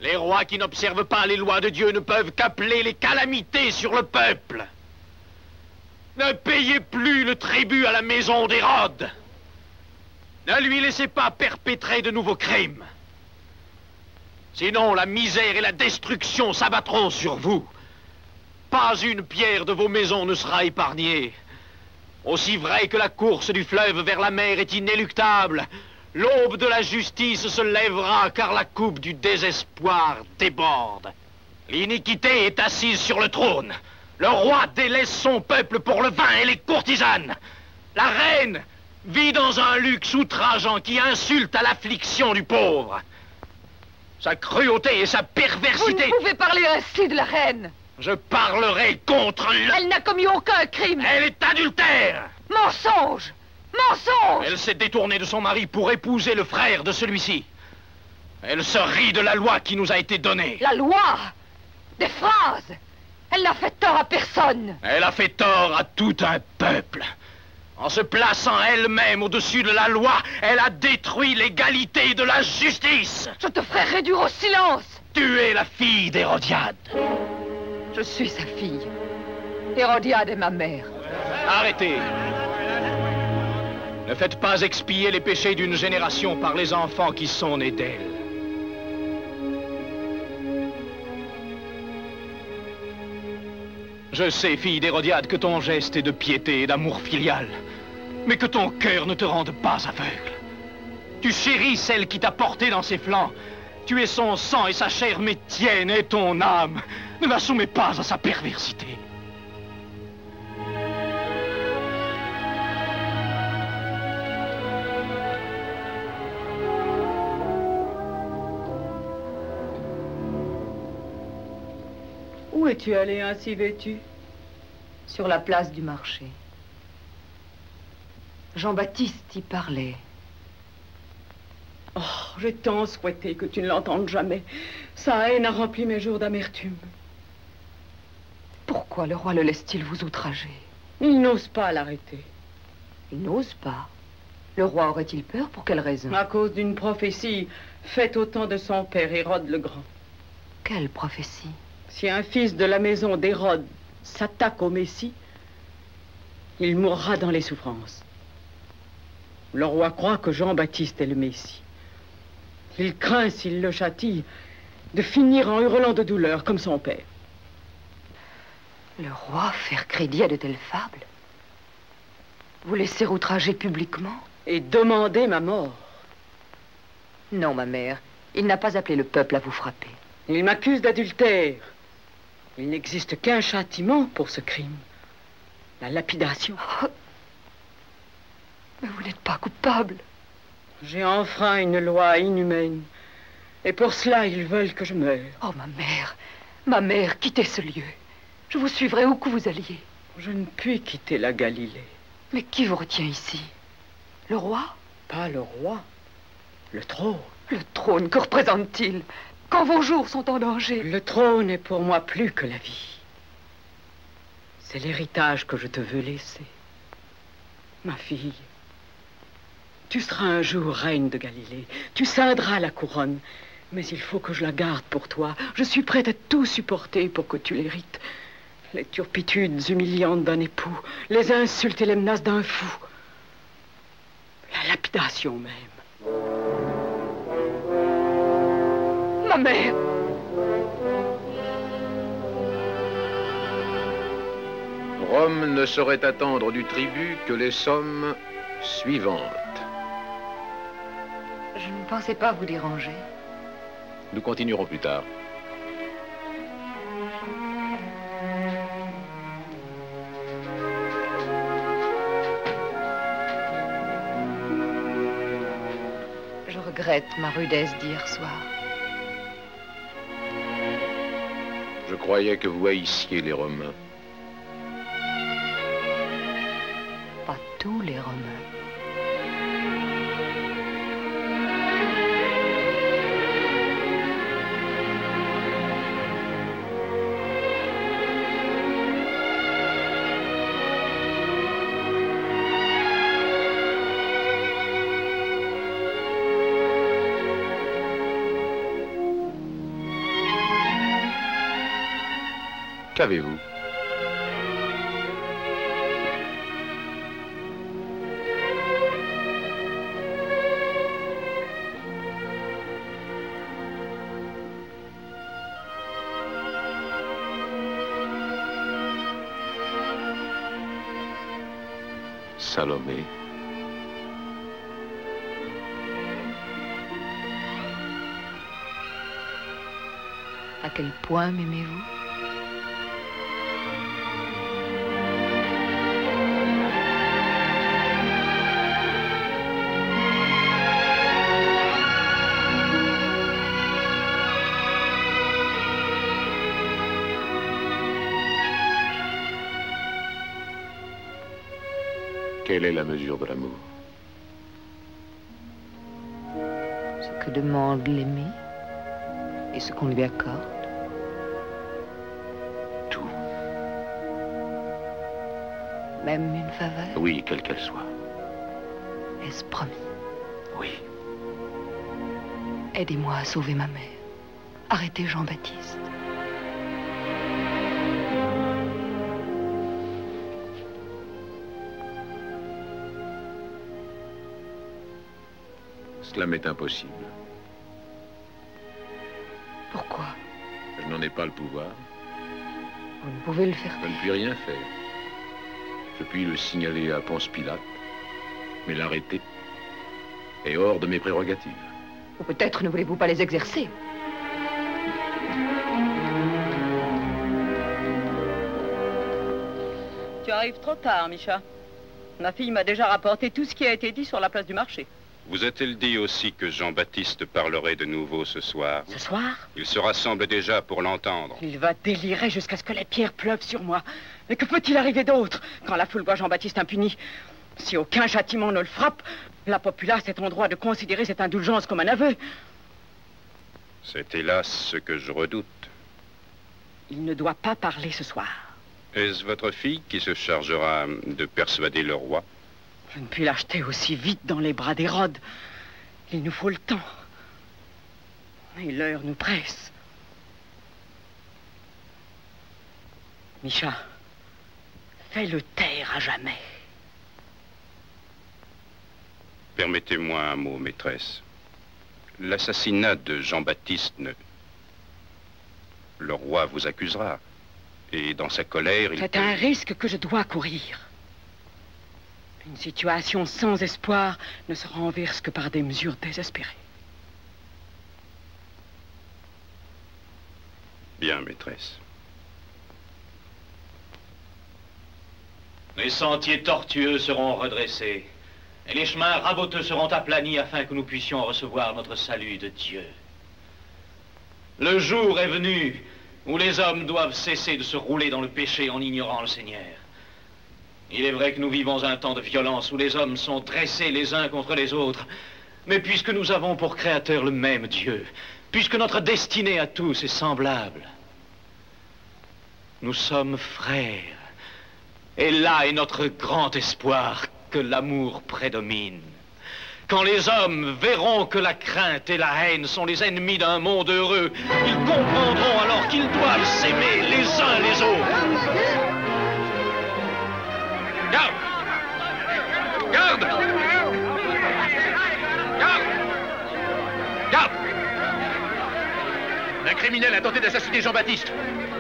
Les rois qui n'observent pas les lois de Dieu ne peuvent qu'appeler les calamités sur le peuple. Ne payez plus le tribut à la maison d'Hérode. Ne lui laissez pas perpétrer de nouveaux crimes. Sinon, la misère et la destruction s'abattront sur vous. Pas une pierre de vos maisons ne sera épargnée. Aussi vrai que la course du fleuve vers la mer est inéluctable, L'aube de la justice se lèvera, car la coupe du désespoir déborde. L'iniquité est assise sur le trône. Le roi délaisse son peuple pour le vin et les courtisanes. La reine vit dans un luxe outrageant qui insulte à l'affliction du pauvre. Sa cruauté et sa perversité... Vous ne pouvez parler ainsi de la reine. Je parlerai contre le... Elle n'a commis aucun crime. Elle est adultère. Mensonge! Mensonge! Elle s'est détournée de son mari pour épouser le frère de celui-ci. Elle se rit de la loi qui nous a été donnée. La loi? Des phrases! Elle n'a fait tort à personne. Elle a fait tort à tout un peuple. En se plaçant elle-même au-dessus de la loi, elle a détruit l'égalité de la justice. Je te ferai réduire au silence. Tu es la fille d'Hérodiade. Je suis sa fille. Hérodiade est ma mère. Arrêtez. Ne faites pas expier les péchés d'une génération par les enfants qui sont nés d'elle. Je sais, fille d'Hérodiade, que ton geste est de piété et d'amour filial, mais que ton cœur ne te rende pas aveugle. Tu chéris celle qui t'a porté dans ses flancs. Tu es son sang et sa chair, mais tienne est ton âme. Ne la soumets pas à sa perversité. Où es-tu allé ainsi vêtu? Sur la place du marché. Jean-Baptiste y parlait. Oh, j'ai tant souhaité que tu ne l'entendes jamais. Sa haine a rempli mes jours d'amertume. Pourquoi le roi le laisse-t-il vous outrager? Il n'ose pas l'arrêter. Il n'ose pas. Le roi aurait-il peur? Pour quelle raison? À cause d'une prophétie faite au temps de son père, Hérode le Grand. Quelle prophétie? Si un fils de la maison d'Hérode s'attaque au Messie, il mourra dans les souffrances. Le roi croit que Jean-Baptiste est le Messie. Il craint, s'il le châtie, de finir en hurlant de douleur comme son père. Le roi faire crédit à de telles fables? Vous laisser outrager publiquement? Et demander ma mort? Non, ma mère. Il n'a pas appelé le peuple à vous frapper. Il m'accuse d'adultère. Il n'existe qu'un châtiment pour ce crime. La lapidation. Oh. Mais vous n'êtes pas coupable. J'ai enfreint une loi inhumaine. Et pour cela, ils veulent que je meure. Oh, ma mère, quittez ce lieu. Je vous suivrai où que vous alliez. Je ne puis quitter la Galilée. Mais qui vous retient ici? Le roi? Pas le roi. Le trône. Le trône, que représente-t-il? Quand vos jours sont en danger. Le trône est pour moi plus que la vie. C'est l'héritage que je te veux laisser. Ma fille, tu seras un jour reine de Galilée. Tu ceindras la couronne. Mais il faut que je la garde pour toi. Je suis prête à tout supporter pour que tu l'hérites. Les turpitudes humiliantes d'un époux, les insultes et les menaces d'un fou. La lapidation même. Ma mère! Rome ne saurait attendre du tribut que les sommes suivantes. Je ne pensais pas vous déranger. Nous continuerons plus tard. Je regrette ma rudesse d'hier soir. Je croyais que vous haïssiez les Romains. Pas tous les Romains. Qu'avez-vous? Salomé. quel point m'aimez-vous? Quelle est la mesure de l'amour? Ce que demande l'aimer et ce qu'on lui accorde. Tout. Même une faveur? Oui, quelle qu'elle soit. Est-ce promis? Oui. Aidez-moi à sauver ma mère. Arrêtez Jean-Baptiste. Cela m'est impossible. Pourquoi? Je n'en ai pas le pouvoir. Vous ne pouvez le faire. Je ne puis rien faire. Je puis le signaler à Ponce Pilate, mais l'arrêter est hors de mes prérogatives. Ou peut-être ne voulez-vous pas les exercer? Tu arrives trop tard, Micha. Ma fille m'a déjà rapporté tout ce qui a été dit sur la place du marché. Vous a-t-elle dit aussi que Jean-Baptiste parlerait de nouveau ce soir? Ce soir? Il se rassemble déjà pour l'entendre. Il va délirer jusqu'à ce que les pierres pleuvent sur moi. Mais que peut-il arriver d'autre quand la foule voit Jean-Baptiste impuni? Si aucun châtiment ne le frappe, la populace est en droit de considérer cette indulgence comme un aveu. C'est hélas ce que je redoute. Il ne doit pas parler ce soir. Est-ce votre fille qui se chargera de persuader le roi? Je ne puis l'acheter aussi vite dans les bras d'Hérode. Il nous faut le temps. Et l'heure nous presse. Micha, fais-le taire à jamais. Permettez-moi un mot, maîtresse. L'assassinat de Jean-Baptiste ne... Le roi vous accusera. Et dans sa colère, il... C'est un risque que je dois courir. Une situation sans espoir ne se renverse que par des mesures désespérées. Bien, maîtresse. Les sentiers tortueux seront redressés, et les chemins raboteux seront aplanis afin que nous puissions recevoir notre salut de Dieu. Le jour est venu où les hommes doivent cesser de se rouler dans le péché en ignorant le Seigneur. Il est vrai que nous vivons un temps de violence où les hommes sont dressés les uns contre les autres. Mais puisque nous avons pour créateur le même Dieu, puisque notre destinée à tous est semblable, nous sommes frères. Et là est notre grand espoir, que l'amour prédomine. Quand les hommes verront que la crainte et la haine sont les ennemis d'un monde heureux, ils comprendront alors qu'ils doivent s'aimer les uns les autres. Garde! Garde! Garde! Garde! Un criminel a tenté d'assassiner Jean-Baptiste.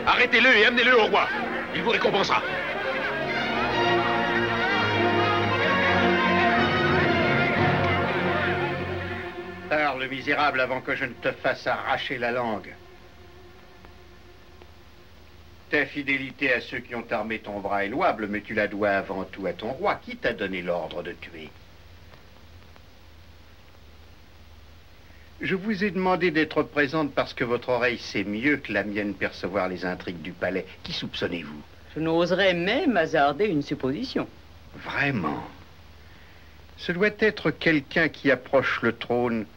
Arrêtez-le et amenez-le au roi. Il vous récompensera. Parle, misérable, avant que je ne te fasse arracher la langue. Ta fidélité à ceux qui ont armé ton bras est louable, mais tu la dois avant tout à ton roi. Qui t'a donné l'ordre de tuer? Je vous ai demandé d'être présente parce que votre oreille sait mieux que la mienne percevoir les intrigues du palais. Qui soupçonnez-vous? Je n'oserais même hasarder une supposition. Vraiment? Ce doit être quelqu'un qui approche le trône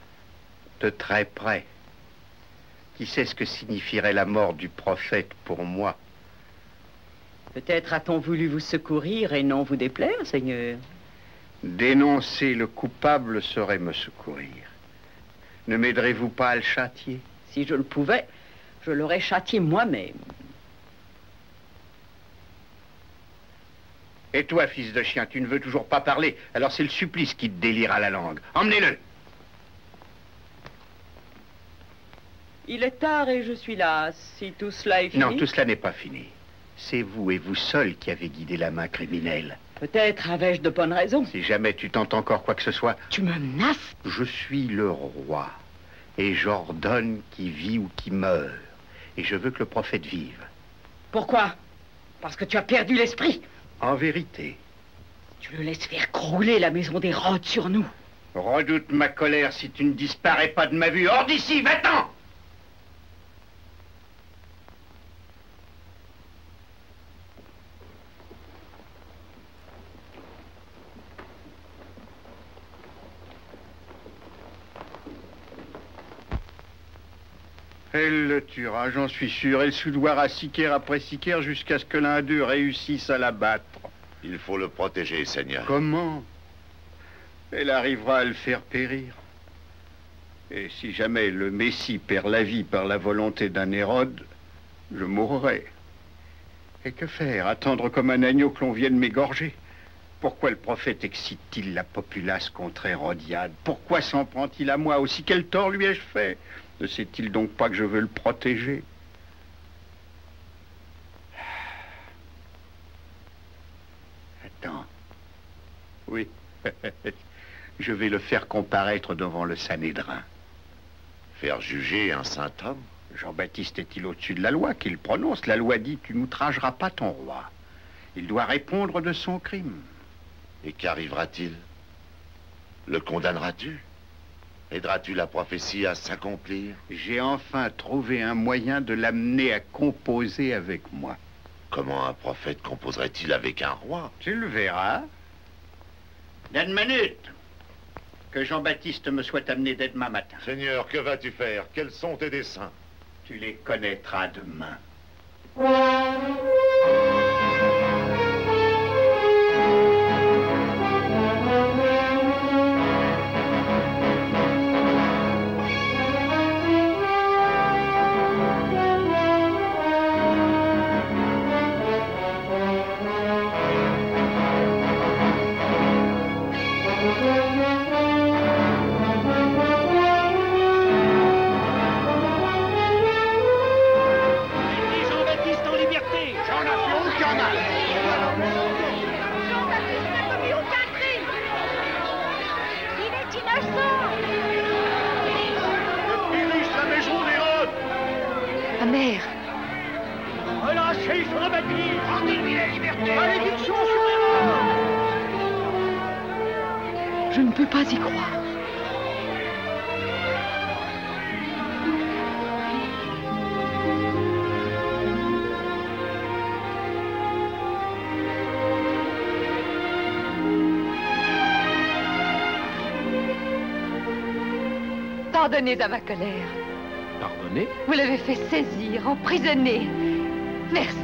de très près. Qui sait ce que signifierait la mort du prophète pour moi? Peut-être a-t-on voulu vous secourir et non vous déplaire, Seigneur. Dénoncer le coupable serait me secourir. Ne m'aiderez-vous pas à le châtier? Si je le pouvais, je l'aurais châtié moi-même. Et toi, fils de chien, tu ne veux toujours pas parler, alors c'est le supplice qui te délire à la langue. Emmenez-le! Il est tard et je suis là. Si tout cela est fini... Non, tout cela n'est pas fini. C'est vous et vous seul qui avez guidé la main criminelle. Peut-être avais-je de bonnes raisons. Si jamais tu tentes encore quoi que ce soit... Tu me menaces? Je suis le roi. Et j'ordonne qui vit ou qui meurt. Et je veux que le prophète vive. Pourquoi? Parce que tu as perdu l'esprit. En vérité. Tu le laisses faire crouler la maison d'Hérode sur nous. Redoute ma colère si tu ne disparais pas de ma vue. Hors d'ici, va-t'en! Elle le tuera, j'en suis sûr. Elle soudoira sicaire après sicaire jusqu'à ce que l'un d'eux réussisse à l'abattre. Il faut le protéger, Seigneur. Comment? Elle arrivera à le faire périr. Et si jamais le Messie perd la vie par la volonté d'un Hérode, je mourrai. Et que faire? Attendre comme un agneau que l'on vienne m'égorger? Pourquoi le prophète excite-t-il la populace contre Hérodiade? Pourquoi s'en prend-il à moi? Aussi quel tort lui ai-je fait? Ne sait-il donc pas que je veux le protéger? Attends. Oui. Je vais le faire comparaître devant le Sanhédrin. Faire juger un saint homme? Jean-Baptiste est-il au-dessus de la loi qu'il prononce? La loi dit: tu n'outrageras pas ton roi. Il doit répondre de son crime. Et qu'arrivera-t-il? Le condamneras-tu? Aideras-tu la prophétie à s'accomplir? J'ai enfin trouvé un moyen de l'amener à composer avec moi. Comment un prophète composerait-il avec un roi? Tu le verras. D'une minute. Que Jean-Baptiste me soit amené dès demain matin. Seigneur, que vas-tu faire? Quels sont tes desseins? Tu les connaîtras demain. Relâchez Jean-Baptiste! Rendez-lui la liberté! Malédiction sur Hérode! Je ne peux pas y croire. Pardonnez à ma colère. Pardonnez? Vous l'avez fait saisir, emprisonner. Merci.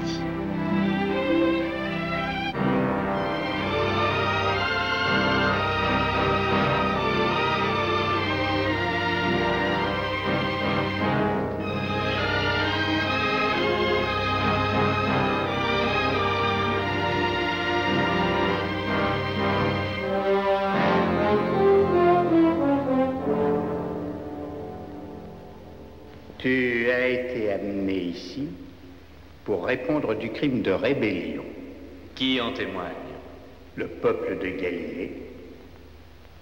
Tu as été amené ici pour répondre du crime de rébellion. Qui en témoigne? Le peuple de Galilée.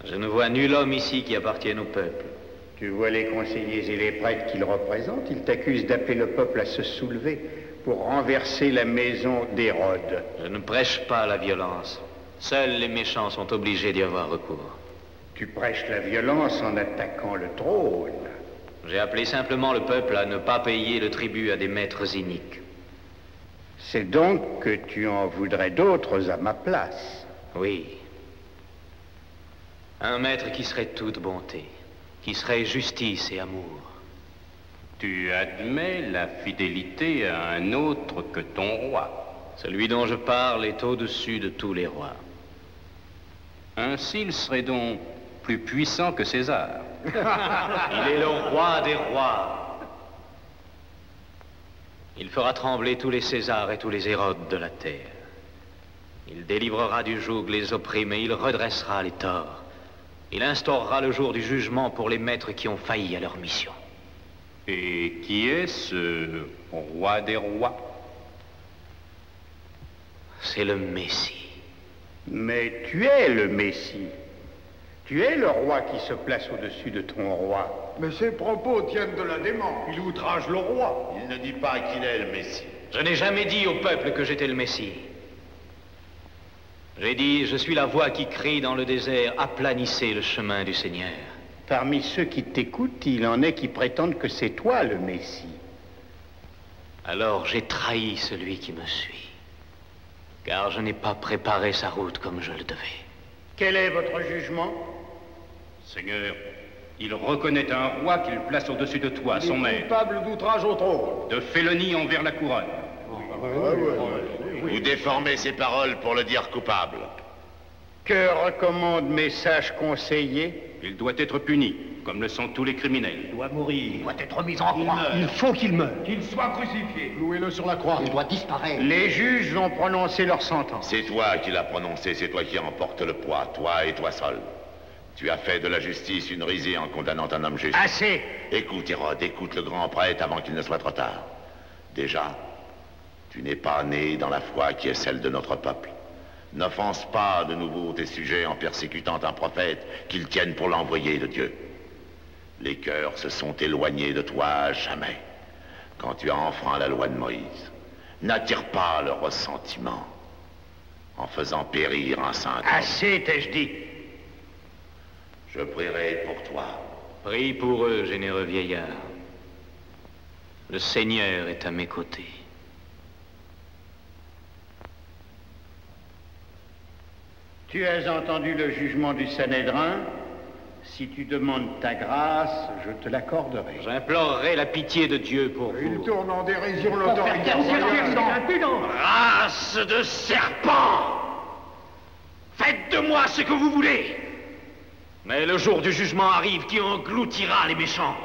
Je ne vois nul homme ici qui appartienne au peuple. Tu vois les conseillers et les prêtres qu'il représente. Ils t'accusent d'appeler le peuple à se soulever pour renverser la maison d'Hérode. Je ne prêche pas la violence. Seuls les méchants sont obligés d'y avoir recours. Tu prêches la violence en attaquant le trône. J'ai appelé simplement le peuple à ne pas payer le tribut à des maîtres iniques. C'est donc que tu en voudrais d'autres à ma place. Oui. Un maître qui serait toute bonté, qui serait justice et amour. Tu admets la fidélité à un autre que ton roi. Celui dont je parle est au-dessus de tous les rois. Ainsi, il serait donc plus puissant que César. Il est le roi des rois. Il fera trembler tous les Césars et tous les Hérodes de la terre. Il délivrera du joug les opprimés, il redressera les torts. Il instaurera le jour du jugement pour les maîtres qui ont failli à leur mission. Et qui est ce roi des rois? C'est le Messie. Mais tu es le Messie. Tu es le roi qui se place au-dessus de ton roi. Mais ses propos tiennent de la démence. Il outrage le roi. Il ne dit pas qu'il est le Messie. Je n'ai jamais dit au peuple que j'étais le Messie. J'ai dit, je suis la voix qui crie dans le désert, aplanissez le chemin du Seigneur. Parmi ceux qui t'écoutent, il en est qui prétendent que c'est toi le Messie. Alors j'ai trahi celui qui me suit, car je n'ai pas préparé sa route comme je le devais. Quel est votre jugement? Seigneur, il reconnaît un roi qu'il place au-dessus de toi, son maître. Coupable d'outrage au trône. De félonie envers la couronne. Vous déformez ses paroles pour le dire coupable. Que recommandent mes sages conseillers? Il doit être puni, comme le sont tous les criminels. Il doit mourir. Il doit être mis en croix. Il faut qu'il meure. Qu'il soit crucifié. Louez-le sur la croix. Il doit disparaître. Les juges ont prononcé leur sentence. C'est toi qui l'as prononcé, c'est toi qui emportes le poids, toi et toi seul. Tu as fait de la justice une risée en condamnant un homme juste. Assez! Écoute, Hérode, écoute le grand prêtre avant qu'il ne soit trop tard. Déjà, tu n'es pas né dans la foi qui est celle de notre peuple. N'offense pas de nouveau tes sujets en persécutant un prophète qu'ils tiennent pour l'envoyé de Dieu. Les cœurs se sont éloignés de toi à jamais quand tu as enfreint la loi de Moïse. N'attire pas le ressentiment en faisant périr un saint homme. Assez, t'ai-je dit. Je prierai pour toi. Prie pour eux, généreux vieillard. Le Seigneur est à mes côtés. Tu as entendu le jugement du Sanhédrin. Si tu demandes ta grâce, je te l'accorderai. J'implorerai la pitié de Dieu pour vous. Il tourne en dérision l'autorité. Race de serpents! Faites de moi ce que vous voulez. Mais le jour du jugement arrive qui engloutira les méchants.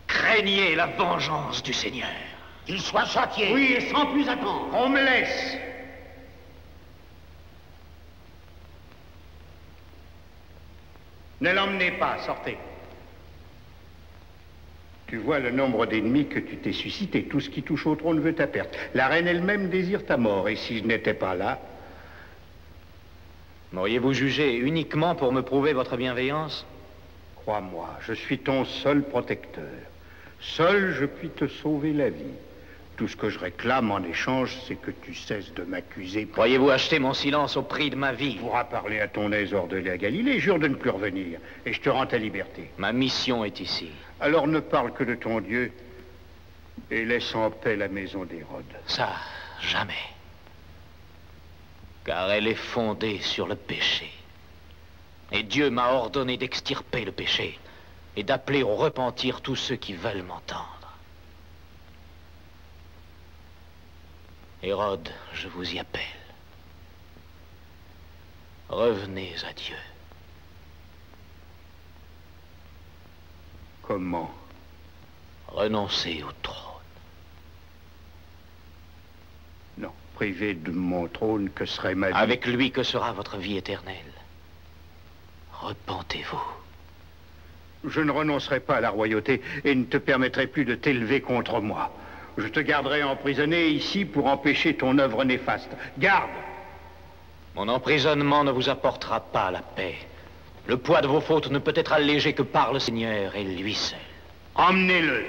Craignez la vengeance du Seigneur. Qu'il soit châtié. Oui, et sans plus attendre. On me laisse. Ne l'emmenez pas, sortez. Tu vois le nombre d'ennemis que tu t'es suscité. Tout ce qui touche au trône veut ta perte. La reine elle-même désire ta mort. Et si je n'étais pas là... M'auriez-vous jugé uniquement pour me prouver votre bienveillance? Crois-moi, je suis ton seul protecteur. Seul je puis te sauver la vie. Tout ce que je réclame en échange, c'est que tu cesses de m'accuser. Croyez-vous acheter mon silence au prix de ma vie? Tu pourras parler à ton aise hors de la Galilée, jure de ne plus revenir, et je te rends ta liberté. Ma mission est ici. Alors ne parle que de ton Dieu, et laisse en paix la maison d'Hérode. Ça, jamais. Car elle est fondée sur le péché. Et Dieu m'a ordonné d'extirper le péché, et d'appeler au repentir tous ceux qui veulent m'entendre. Hérode, je vous y appelle. Revenez à Dieu. Comment? Renoncez au trône. Non, privé de mon trône, que serait ma vie? Avec lui, que sera votre vie éternelle? Repentez-vous. Je ne renoncerai pas à la royauté et ne te permettrai plus de t'élever contre moi. Je te garderai emprisonné ici pour empêcher ton œuvre néfaste. Garde! Mon emprisonnement ne vous apportera pas la paix. Le poids de vos fautes ne peut être allégé que par le Seigneur et lui seul. Emmenez-le!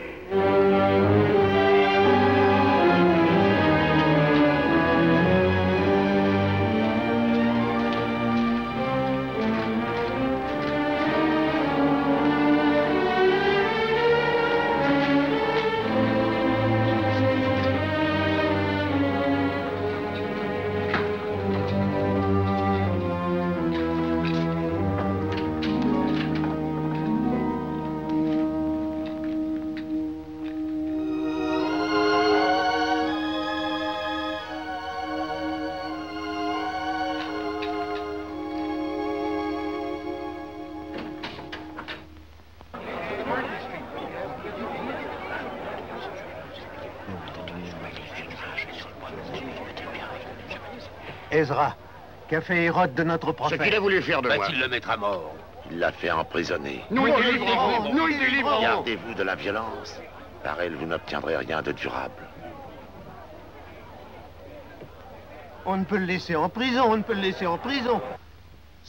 Ezra, qu'a fait Hérode de notre prophète? Ce qu'il a voulu faire de moi. Va-t-il le mettre à mort? Il l'a fait emprisonner. Nous y délivrons! Nous y délivrons! Gardez-vous de la violence. Par elle, vous n'obtiendrez rien de durable. On ne peut le laisser en prison, on ne peut le laisser en prison.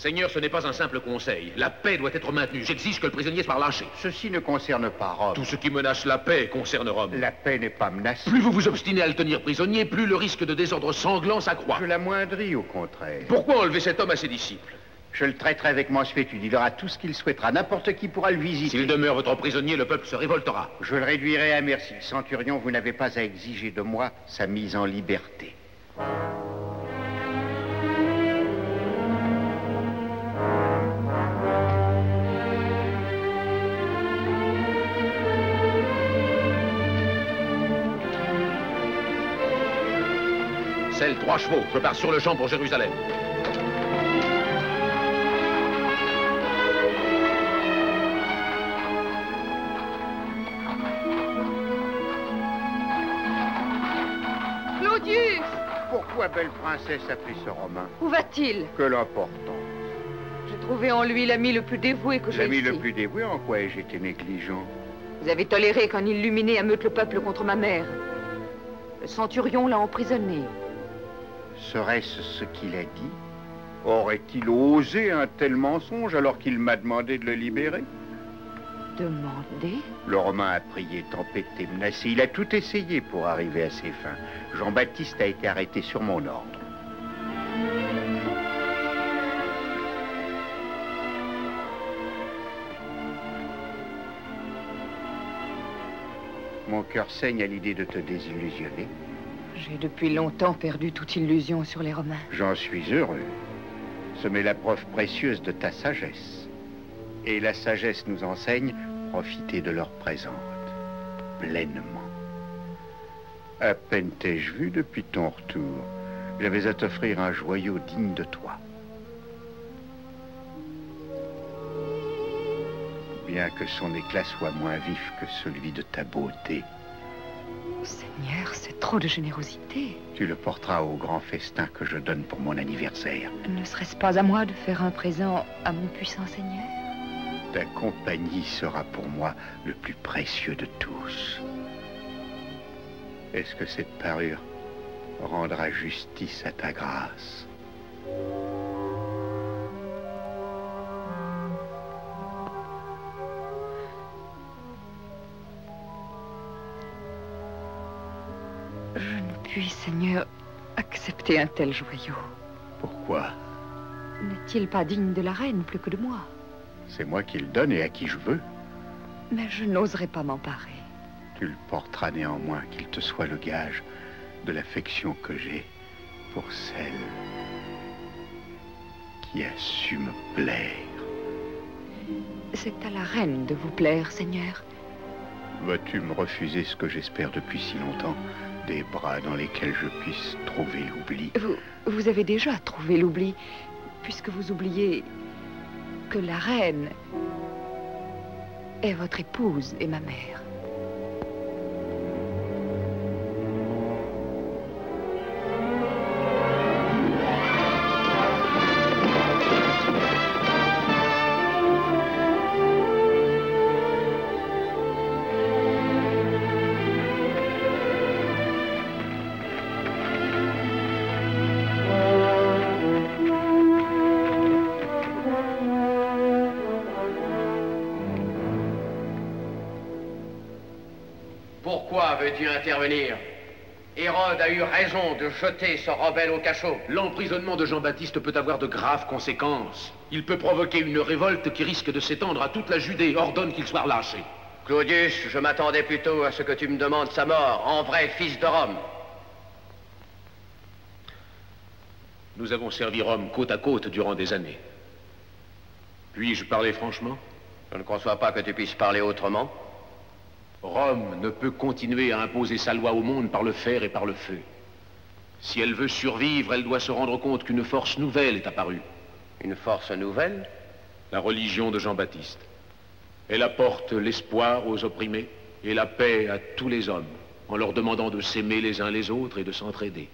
Seigneur, ce n'est pas un simple conseil. La paix doit être maintenue. J'exige que le prisonnier soit relâché. Ceci ne concerne pas Rome. Tout ce qui menace la paix concerne Rome. La paix n'est pas menacée. Plus vous vous obstinez à le tenir prisonnier, plus le risque de désordre sanglant s'accroît. Je l'amoindris, au contraire. Pourquoi enlever cet homme à ses disciples? Je le traiterai avec mansuétude. Il aura tout ce qu'il souhaitera. N'importe qui pourra le visiter. S'il demeure votre prisonnier, le peuple se révoltera. Je le réduirai à merci. Centurion, vous n'avez pas à exiger de moi sa mise en liberté. Celle 3 chevaux. Je pars sur le champ pour Jérusalem. Claudius! Pourquoi, belle princesse, appeler ce Romain? Où va-t-il? Que l'important. J'ai trouvé en lui l'ami le plus dévoué que j'ai L'ami ici. le plus dévoué, en quoi ai-je été négligent? Vous avez toléré qu'un illuminé ameute le peuple contre ma mère. Le centurion l'a emprisonné. Serait-ce ce qu'il a dit? Aurait-il osé un tel mensonge alors qu'il m'a demandé de le libérer? Demandé? Le Romain a prié, tempêté, menacé. Il a tout essayé pour arriver à ses fins. Jean-Baptiste a été arrêté sur mon ordre. Mon cœur saigne à l'idée de te désillusionner. J'ai depuis longtemps perdu toute illusion sur les Romains. J'en suis heureux. Ce m'est la preuve précieuse de ta sagesse. Et la sagesse nous enseigne, profiter de leur présente, pleinement. À peine t'ai-je vu depuis ton retour. J'avais à t'offrir un joyau digne de toi. Bien que son éclat soit moins vif que celui de ta beauté. Seigneur, c'est trop de générosité. Tu le porteras au grand festin que je donne pour mon anniversaire. Ne serait-ce pas à moi de faire un présent à mon puissant Seigneur? Ta compagnie sera pour moi le plus précieux de tous. Est-ce que cette parure rendra justice à ta grâce? Je ne puis, Seigneur, accepter un tel joyau. Pourquoi? N'est-il pas digne de la reine plus que de moi? C'est moi qui le donne et à qui je veux. Mais je n'oserais pas m'emparer. Tu le porteras néanmoins, qu'il te soit le gage de l'affection que j'ai pour celle qui a su me plaire. C'est à la reine de vous plaire, Seigneur. Vas-tu me refuser ce que j'espère depuis si longtemps? Des bras dans lesquels je puisse trouver l'oubli. Vous avez déjà trouvé l'oubli, puisque vous oubliez que la reine est votre épouse et ma mère. Pourquoi veux-tu intervenir? Hérode a eu raison de jeter ce rebelle au cachot. L'emprisonnement de Jean-Baptiste peut avoir de graves conséquences. Il peut provoquer une révolte qui risque de s'étendre à toute la Judée. Ordonne qu'il soit relâché. Claudius, je m'attendais plutôt à ce que tu me demandes sa mort, en vrai fils de Rome. Nous avons servi Rome côte à côte durant des années. Puis-je parler franchement? Je ne conçois pas que tu puisses parler autrement. Rome ne peut continuer à imposer sa loi au monde par le fer et par le feu. Si elle veut survivre, elle doit se rendre compte qu'une force nouvelle est apparue. Une force nouvelle? La religion de Jean-Baptiste. Elle apporte l'espoir aux opprimés et la paix à tous les hommes, en leur demandant de s'aimer les uns les autres et de s'entraider.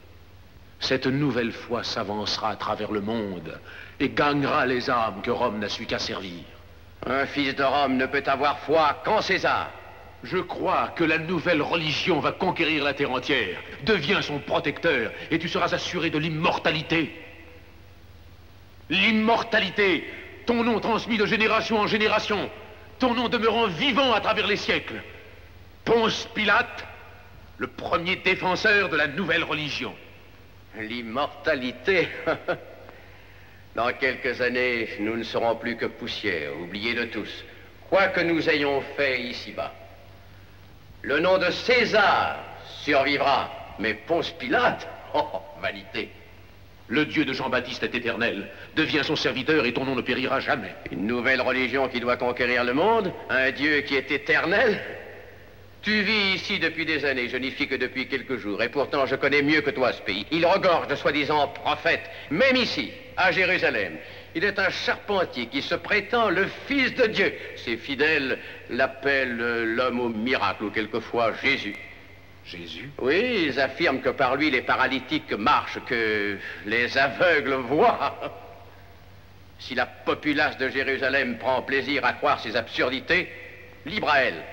Cette nouvelle foi s'avancera à travers le monde et gagnera les âmes que Rome n'a su qu'à servir. Un fils de Rome ne peut avoir foi qu'en César. Je crois que la nouvelle religion va conquérir la terre entière. Deviens son protecteur et tu seras assuré de l'immortalité. L'immortalité, ton nom transmis de génération en génération, ton nom demeurant vivant à travers les siècles. Ponce Pilate, le premier défenseur de la nouvelle religion. L'immortalité. Dans quelques années, nous ne serons plus que poussière, oubliés de tous, quoi que nous ayons fait ici-bas. Le nom de César survivra, mais Ponce Pilate, oh, vanité. Le Dieu de Jean-Baptiste est éternel. Deviens son serviteur et ton nom ne périra jamais. Une nouvelle religion qui doit conquérir le monde, un Dieu qui est éternel. Tu vis ici depuis des années, je n'y suis que depuis quelques jours, et pourtant je connais mieux que toi ce pays. Il regorge de soi-disant prophètes, même ici, à Jérusalem. Il est un charpentier qui se prétend le Fils de Dieu. Ses fidèles l'appellent l'homme au miracle, ou quelquefois Jésus. Jésus? Oui, ils affirment que par lui les paralytiques marchent, que les aveugles voient. Si la populace de Jérusalem prend plaisir à croire ces absurdités, libre à elle.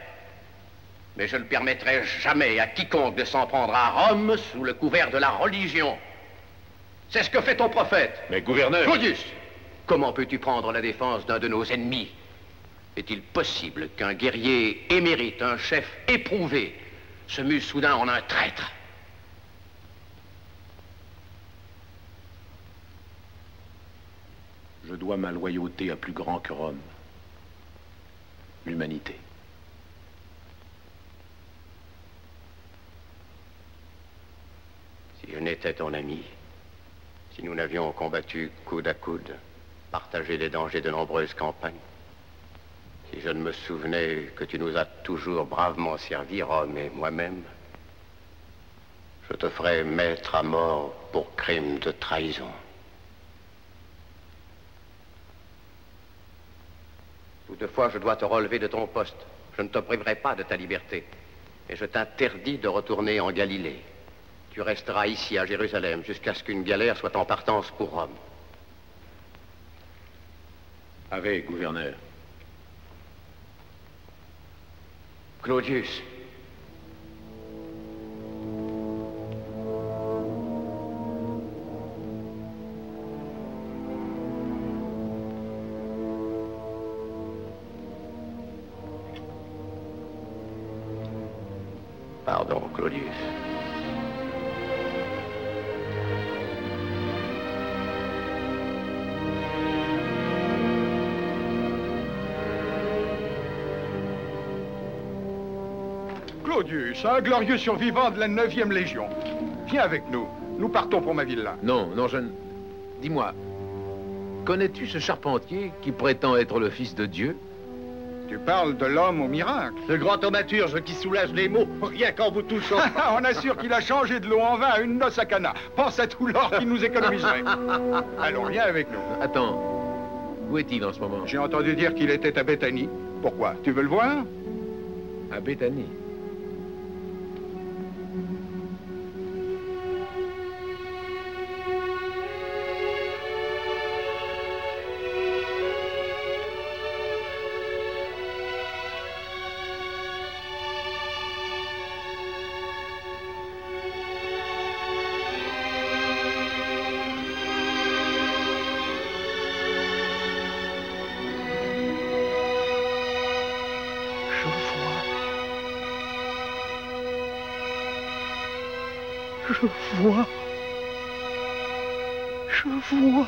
Mais je ne permettrai jamais à quiconque de s'en prendre à Rome sous le couvert de la religion. C'est ce que fait ton prophète. Mais gouverneur... Claudius, comment peux-tu prendre la défense d'un de nos ennemis? Est-il possible qu'un guerrier émérite, un chef éprouvé, se mue soudain en un traître? Je dois ma loyauté à plus grand que Rome. L'humanité. Si je n'étais ton ami, si nous n'avions combattu coude à coude, partagé les dangers de nombreuses campagnes, si je ne me souvenais que tu nous as toujours bravement servi, Rome et moi-même, je te ferais mettre à mort pour crime de trahison. Toutefois, je dois te relever de ton poste. Je ne te priverai pas de ta liberté. Et je t'interdis de retourner en Galilée. Tu resteras ici à Jérusalem jusqu'à ce qu'une galère soit en partance pour Rome. Avec, gouverneur. Claudius. Pardon, Claudius. Claudius, un glorieux survivant de la 9e Légion. Viens avec nous. Nous partons pour ma villa. Non, non, je ne... Dis-moi, connais-tu ce charpentier qui prétend être le Fils de Dieu? Tu parles de l'homme au miracle. Ce grand thaumaturge qui soulage les maux, rien qu'en vous touchant. On assure qu'il a changé de l'eau en vin à une noce à Cana. Pense à tout l'or qu'il nous économiserait. Allons, viens avec nous. Attends, où est-il en ce moment? J'ai entendu dire qu'il était à Béthanie. Pourquoi? Tu veux le voir? À Béthanie. Je vois. Je vous vois.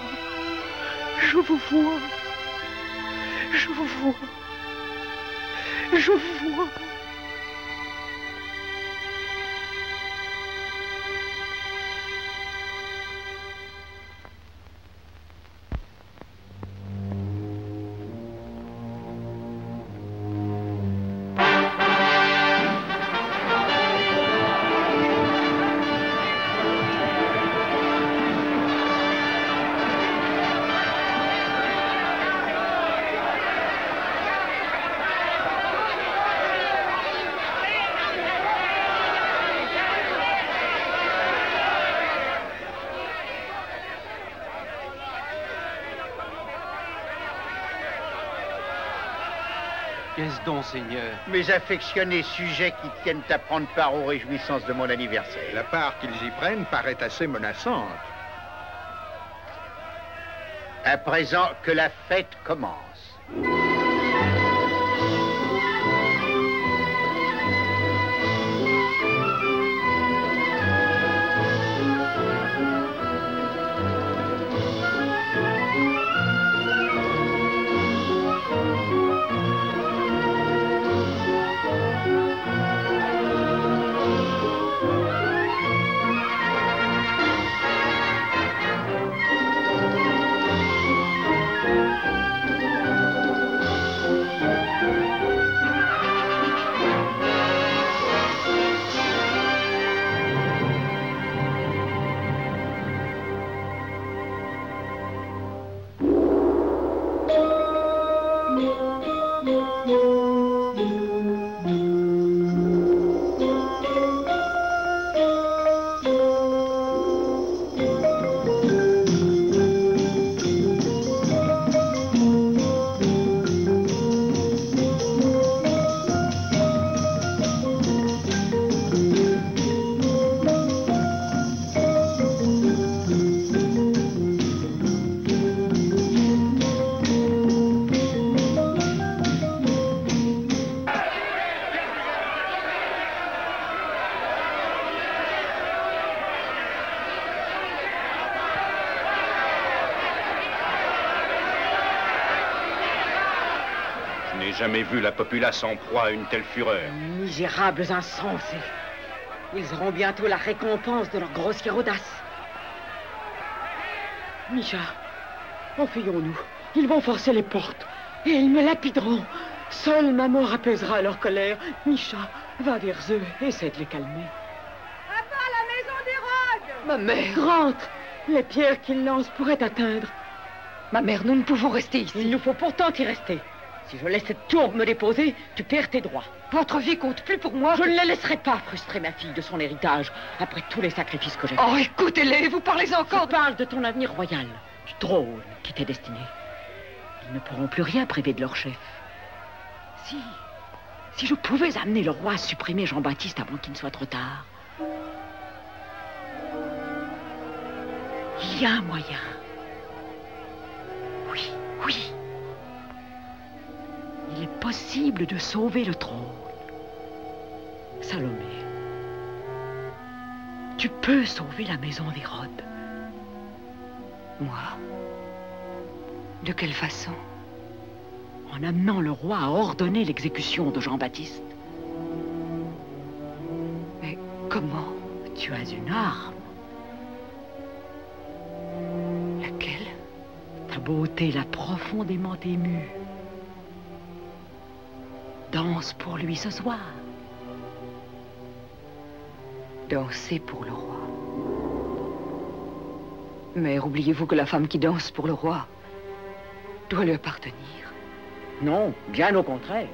Qu'est-ce donc, Seigneur? Mes affectionnés sujets qui tiennent à prendre part aux réjouissances de mon anniversaire. La part qu'ils y prennent paraît assez menaçante. À présent, que la fête commence. Je n'ai jamais vu la populace en proie à une telle fureur. Misérables insensés. Ils auront bientôt la récompense de leur grossière audace. Misha, enfuyons-nous. Ils vont forcer les portes et ils me lapideront. Seule ma mort apaisera leur colère. Misha, va vers eux, essaie de les calmer. À part la maison des Rhodes! Ma mère! Rentre! Les pierres qu'ils lancent pourraient t'atteindre. Ma mère, nous ne pouvons rester ici. Il nous faut pourtant y rester. Si je laisse cette tourbe me déposer, tu perds tes droits. Votre vie compte plus pour moi. Je ne la laisserai pas frustrer ma fille de son héritage après tous les sacrifices que j'ai faits. Oh, écoutez-les, vous parlez encore. Je parle de ton avenir royal, du trône qui t'est destiné. Ils ne pourront plus rien priver de leur chef. Si je pouvais amener le roi à supprimer Jean-Baptiste avant qu'il ne soit trop tard. Il y a un moyen. Oui. Il est possible de sauver le trône. Salomé, tu peux sauver la maison des Rhodes. Moi? De quelle façon? En amenant le roi à ordonner l'exécution de Jean-Baptiste. Mais comment? Tu as une arme. Laquelle? Ta beauté l'a profondément émue. Danse pour lui ce soir. Danser pour le roi. Mère, oubliez-vous que la femme qui danse pour le roi doit lui appartenir. Non, bien au contraire.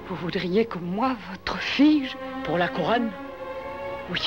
Vous voudriez que moi, votre fille... Pour la couronne? Oui.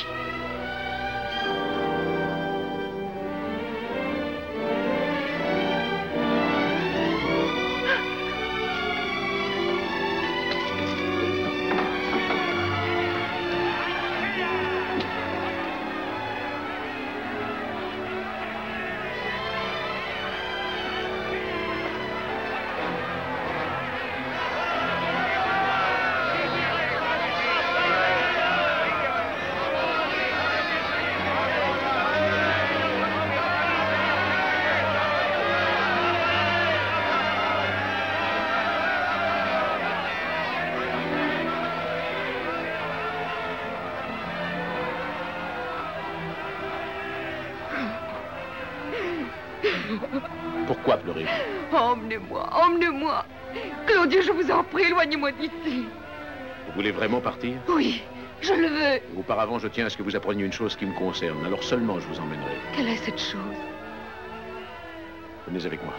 Pourquoi pleurer? Emmenez-moi, emmenez-moi. Claudius, je vous en prie, éloignez-moi d'ici. Vous voulez vraiment partir? Oui, je le veux. Auparavant, je tiens à ce que vous appreniez une chose qui me concerne. Alors seulement je vous emmènerai. Quelle est cette chose? Venez avec moi.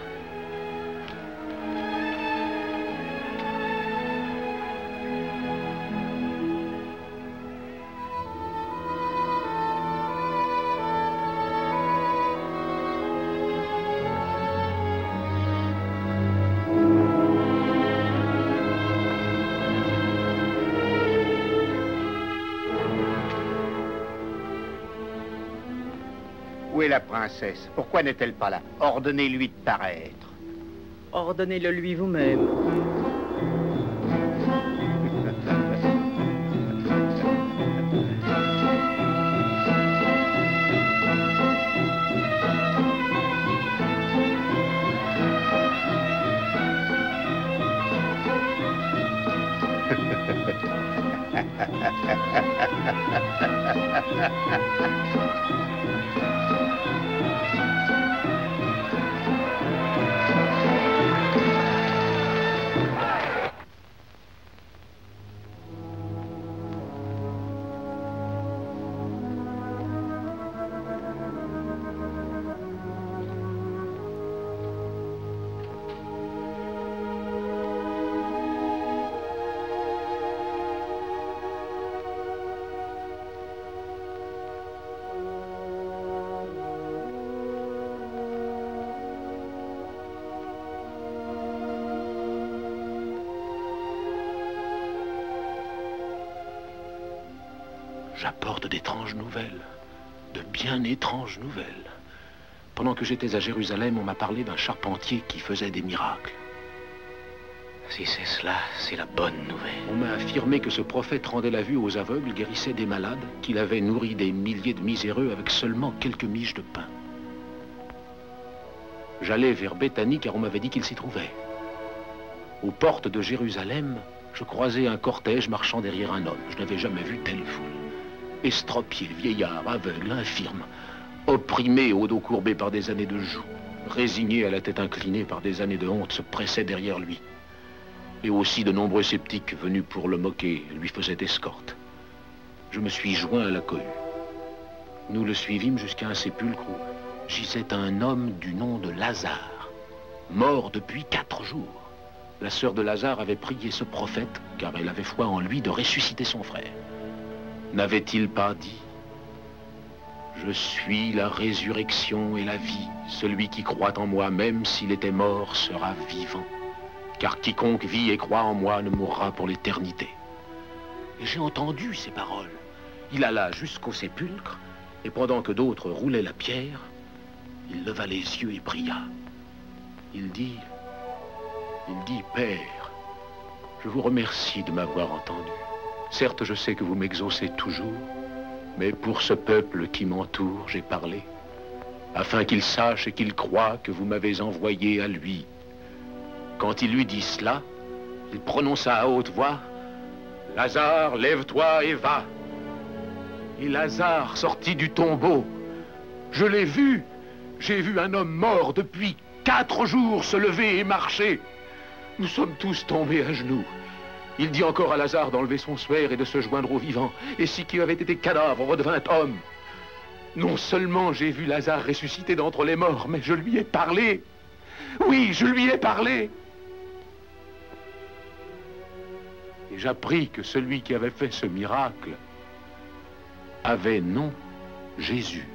Où est la princesse? Pourquoi n'est-elle pas là? Ordonnez-lui de paraître. Ordonnez-le lui vous-même. J'apporte d'étranges nouvelles, de bien étranges nouvelles. Pendant que j'étais à Jérusalem, on m'a parlé d'un charpentier qui faisait des miracles. Si c'est cela, c'est la bonne nouvelle. On m'a affirmé que ce prophète rendait la vue aux aveugles, guérissait des malades, qu'il avait nourri des milliers de miséreux avec seulement quelques miches de pain. J'allais vers Béthanie car on m'avait dit qu'il s'y trouvait. Aux portes de Jérusalem, je croisais un cortège marchant derrière un homme. Je n'avais jamais vu telle foule. Estropié, vieillard, aveugle, infirme, opprimé au dos courbé par des années de joug, résigné à la tête inclinée par des années de honte, se pressait derrière lui. Et aussi de nombreux sceptiques venus pour le moquer lui faisaient escorte. Je me suis joint à la cohue. Nous le suivîmes jusqu'à un sépulcre où gisait un homme du nom de Lazare, mort depuis 4 jours. La sœur de Lazare avait prié ce prophète, car elle avait foi en lui, de ressusciter son frère. N'avait-il pas dit: « Je suis la résurrection et la vie. Celui qui croit en moi, même s'il était mort, sera vivant. Car quiconque vit et croit en moi ne mourra pour l'éternité. » Et j'ai entendu ces paroles. Il alla jusqu'au sépulcre, et pendant que d'autres roulaient la pierre, il leva les yeux et pria. Il dit, « Père, je vous remercie de m'avoir entendu. Certes, je sais que vous m'exaucez toujours, mais pour ce peuple qui m'entoure, j'ai parlé, afin qu'il sache et qu'il croie que vous m'avez envoyé à lui. » Quand il lui dit cela, il prononça à haute voix: « Lazare, lève-toi et va. » Et Lazare sortit du tombeau. Je l'ai vu. J'ai vu un homme mort depuis 4 jours se lever et marcher. Nous sommes tous tombés à genoux. Il dit encore à Lazare d'enlever son suaire et de se joindre aux vivants. Et si qui avait été cadavre redevint homme. Non seulement j'ai vu Lazare ressusciter d'entre les morts, mais je lui ai parlé. Oui, je lui ai parlé. Et j'appris que celui qui avait fait ce miracle avait nom Jésus.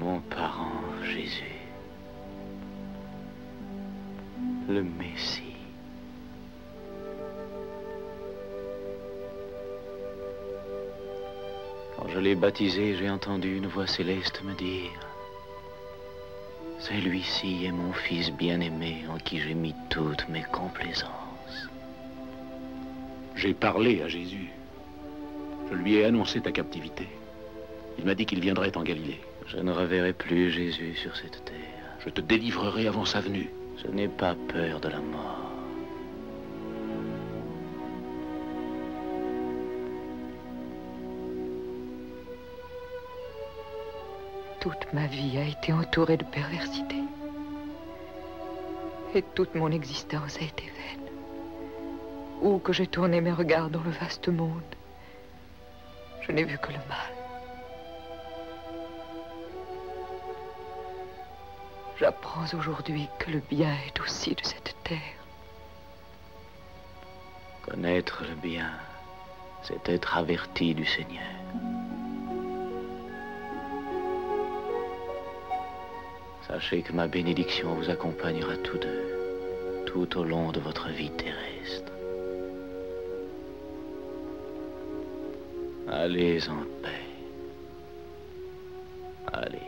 Mon parent Jésus, le Messie. Quand je l'ai baptisé, j'ai entendu une voix céleste me dire: « Celui-ci est mon fils bien-aimé en qui j'ai mis toutes mes complaisances. » J'ai parlé à Jésus. Je lui ai annoncé ta captivité. Il m'a dit qu'il viendrait en Galilée. Je ne reverrai plus Jésus sur cette terre. Je te délivrerai avant sa venue. Je n'ai pas peur de la mort. Toute ma vie a été entourée de perversité. Et toute mon existence a été vaine. Où que j'ai tourné mes regards dans le vaste monde, je n'ai vu que le mal. J'apprends aujourd'hui que le bien est aussi de cette terre. Connaître le bien, c'est être averti du Seigneur. Sachez que ma bénédiction vous accompagnera tous deux, tout au long de votre vie terrestre. Allez en paix. Allez.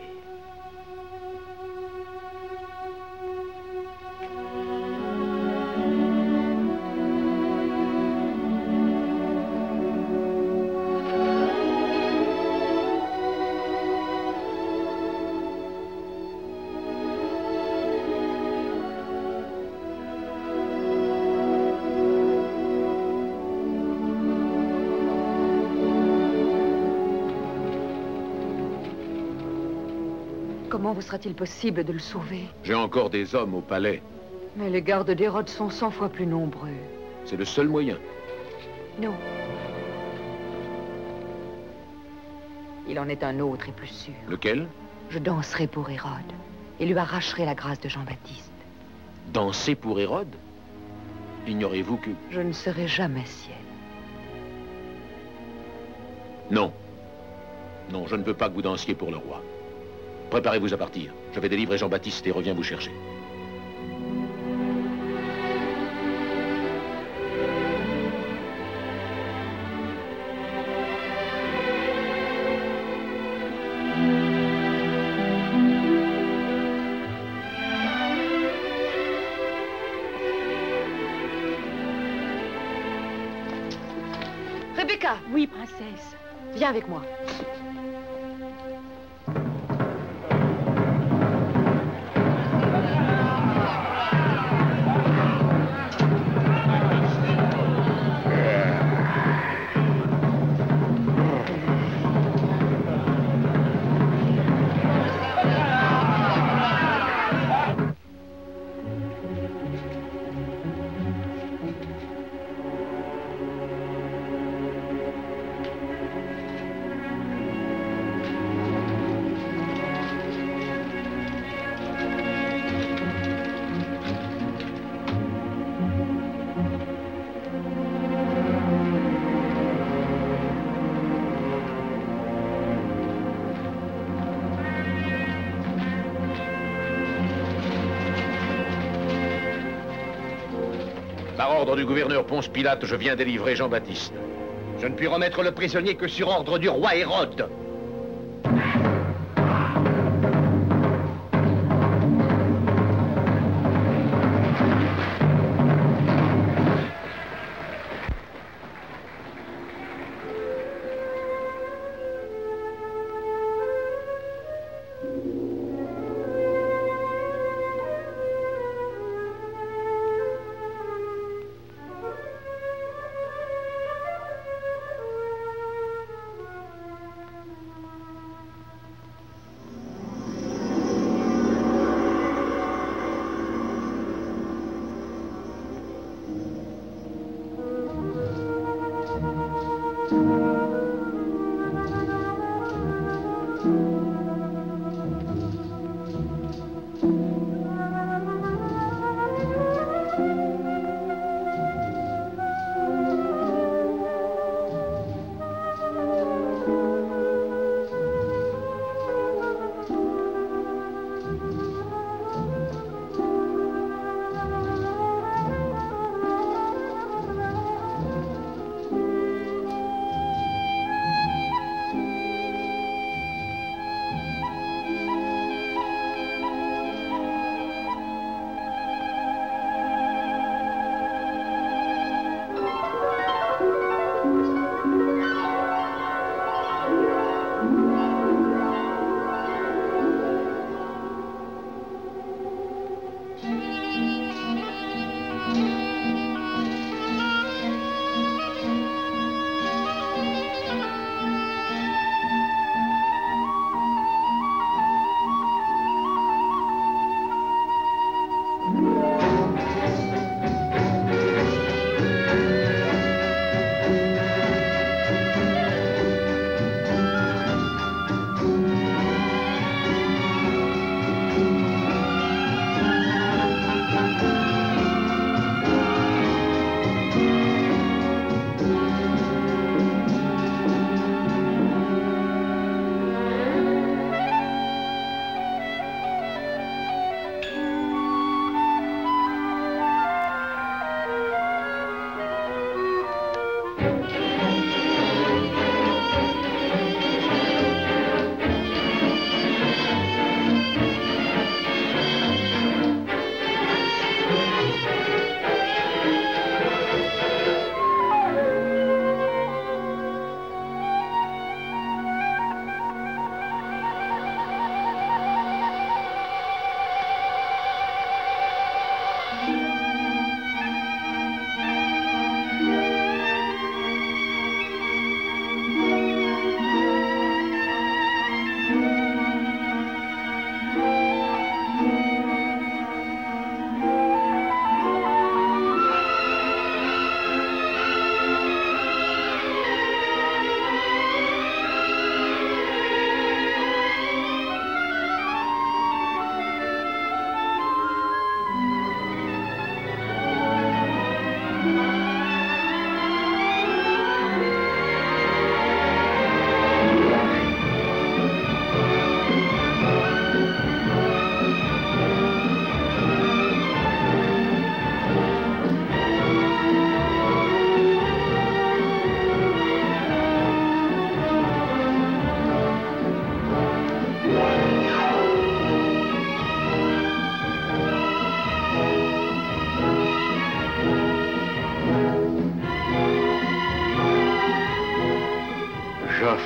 Comment vous sera-t-il possible de le sauver? J'ai encore des hommes au palais. Mais les gardes d'Hérode sont 100 fois plus nombreux. C'est le seul moyen. Non. Il en est un autre et plus sûr. Lequel? Je danserai pour Hérode et lui arracherai la grâce de Jean-Baptiste. Danser pour Hérode? Ignorez-vous que... Je ne serai jamais sienne. Non. Non, je ne veux pas que vous dansiez pour le roi. Préparez-vous à partir. Je vais délivrer Jean-Baptiste et reviens vous chercher. Rebecca! Oui, princesse. Viens avec moi. Par ordre du gouverneur Ponce Pilate, je viens délivrer Jean-Baptiste. Je ne puis remettre le prisonnier que sur ordre du roi Hérode.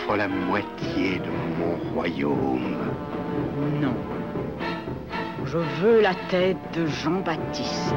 fois la moitié de mon royaume. Non. Je veux la tête de Jean-Baptiste.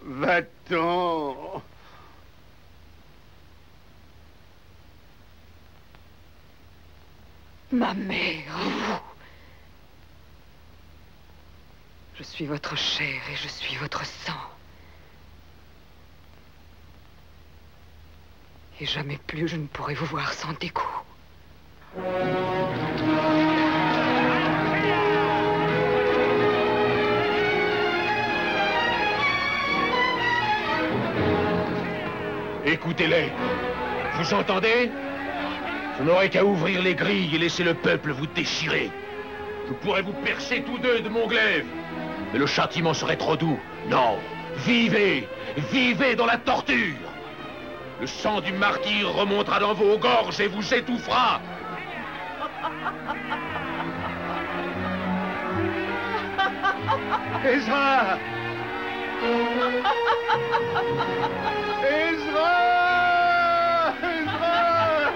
Va-t'en. Ma mère, vous. Je suis votre chair et je suis votre sang. Et jamais plus je ne pourrai vous voir sans dégoût. Écoutez-les. Vous entendez? Je n'aurai qu'à ouvrir les grilles et laisser le peuple vous déchirer. Je pourrais vous percer tous deux de mon glaive. Mais le châtiment serait trop doux. Non. Vivez! Vivez dans la torture! Le sang du martyr remontera dans vos gorges et vous étouffera. Ezra! Ezra! Ezra!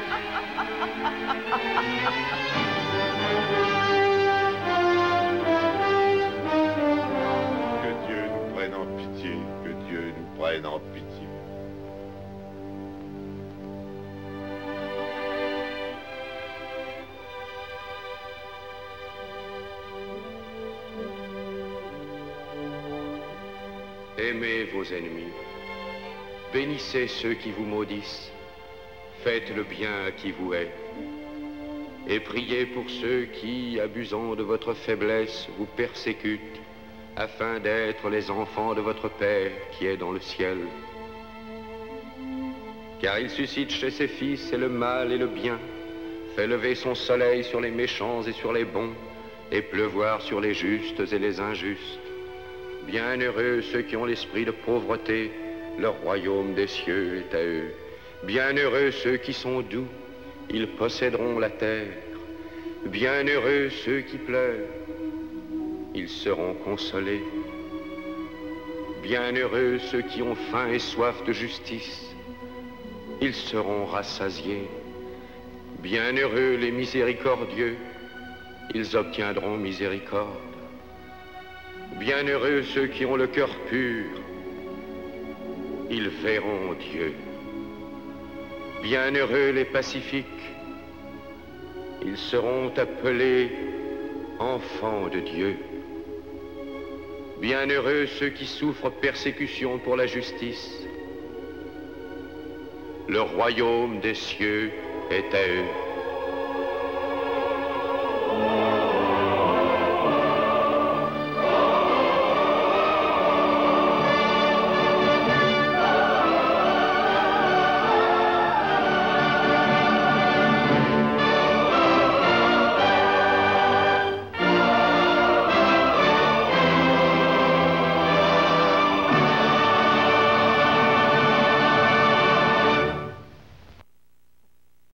Que Dieu nous prenne en pitié, que Dieu nous prenne en pitié. Aimez vos ennemis, bénissez ceux qui vous maudissent, faites le bien à qui vous hait, et priez pour ceux qui, abusant de votre faiblesse, vous persécutent, afin d'être les enfants de votre Père qui est dans le ciel. Car il suscite chez ses fils et le mal et le bien, fait lever son soleil sur les méchants et sur les bons, et pleuvoir sur les justes et les injustes. Bienheureux ceux qui ont l'esprit de pauvreté, le royaume des cieux est à eux. Bienheureux ceux qui sont doux, ils posséderont la terre. Bienheureux ceux qui pleurent, ils seront consolés. Bienheureux ceux qui ont faim et soif de justice, ils seront rassasiés. Bienheureux les miséricordieux, ils obtiendront miséricorde. Bienheureux ceux qui ont le cœur pur, ils verront Dieu. Bienheureux les pacifiques, ils seront appelés enfants de Dieu. Bienheureux ceux qui souffrent persécution pour la justice. Le royaume des cieux est à eux.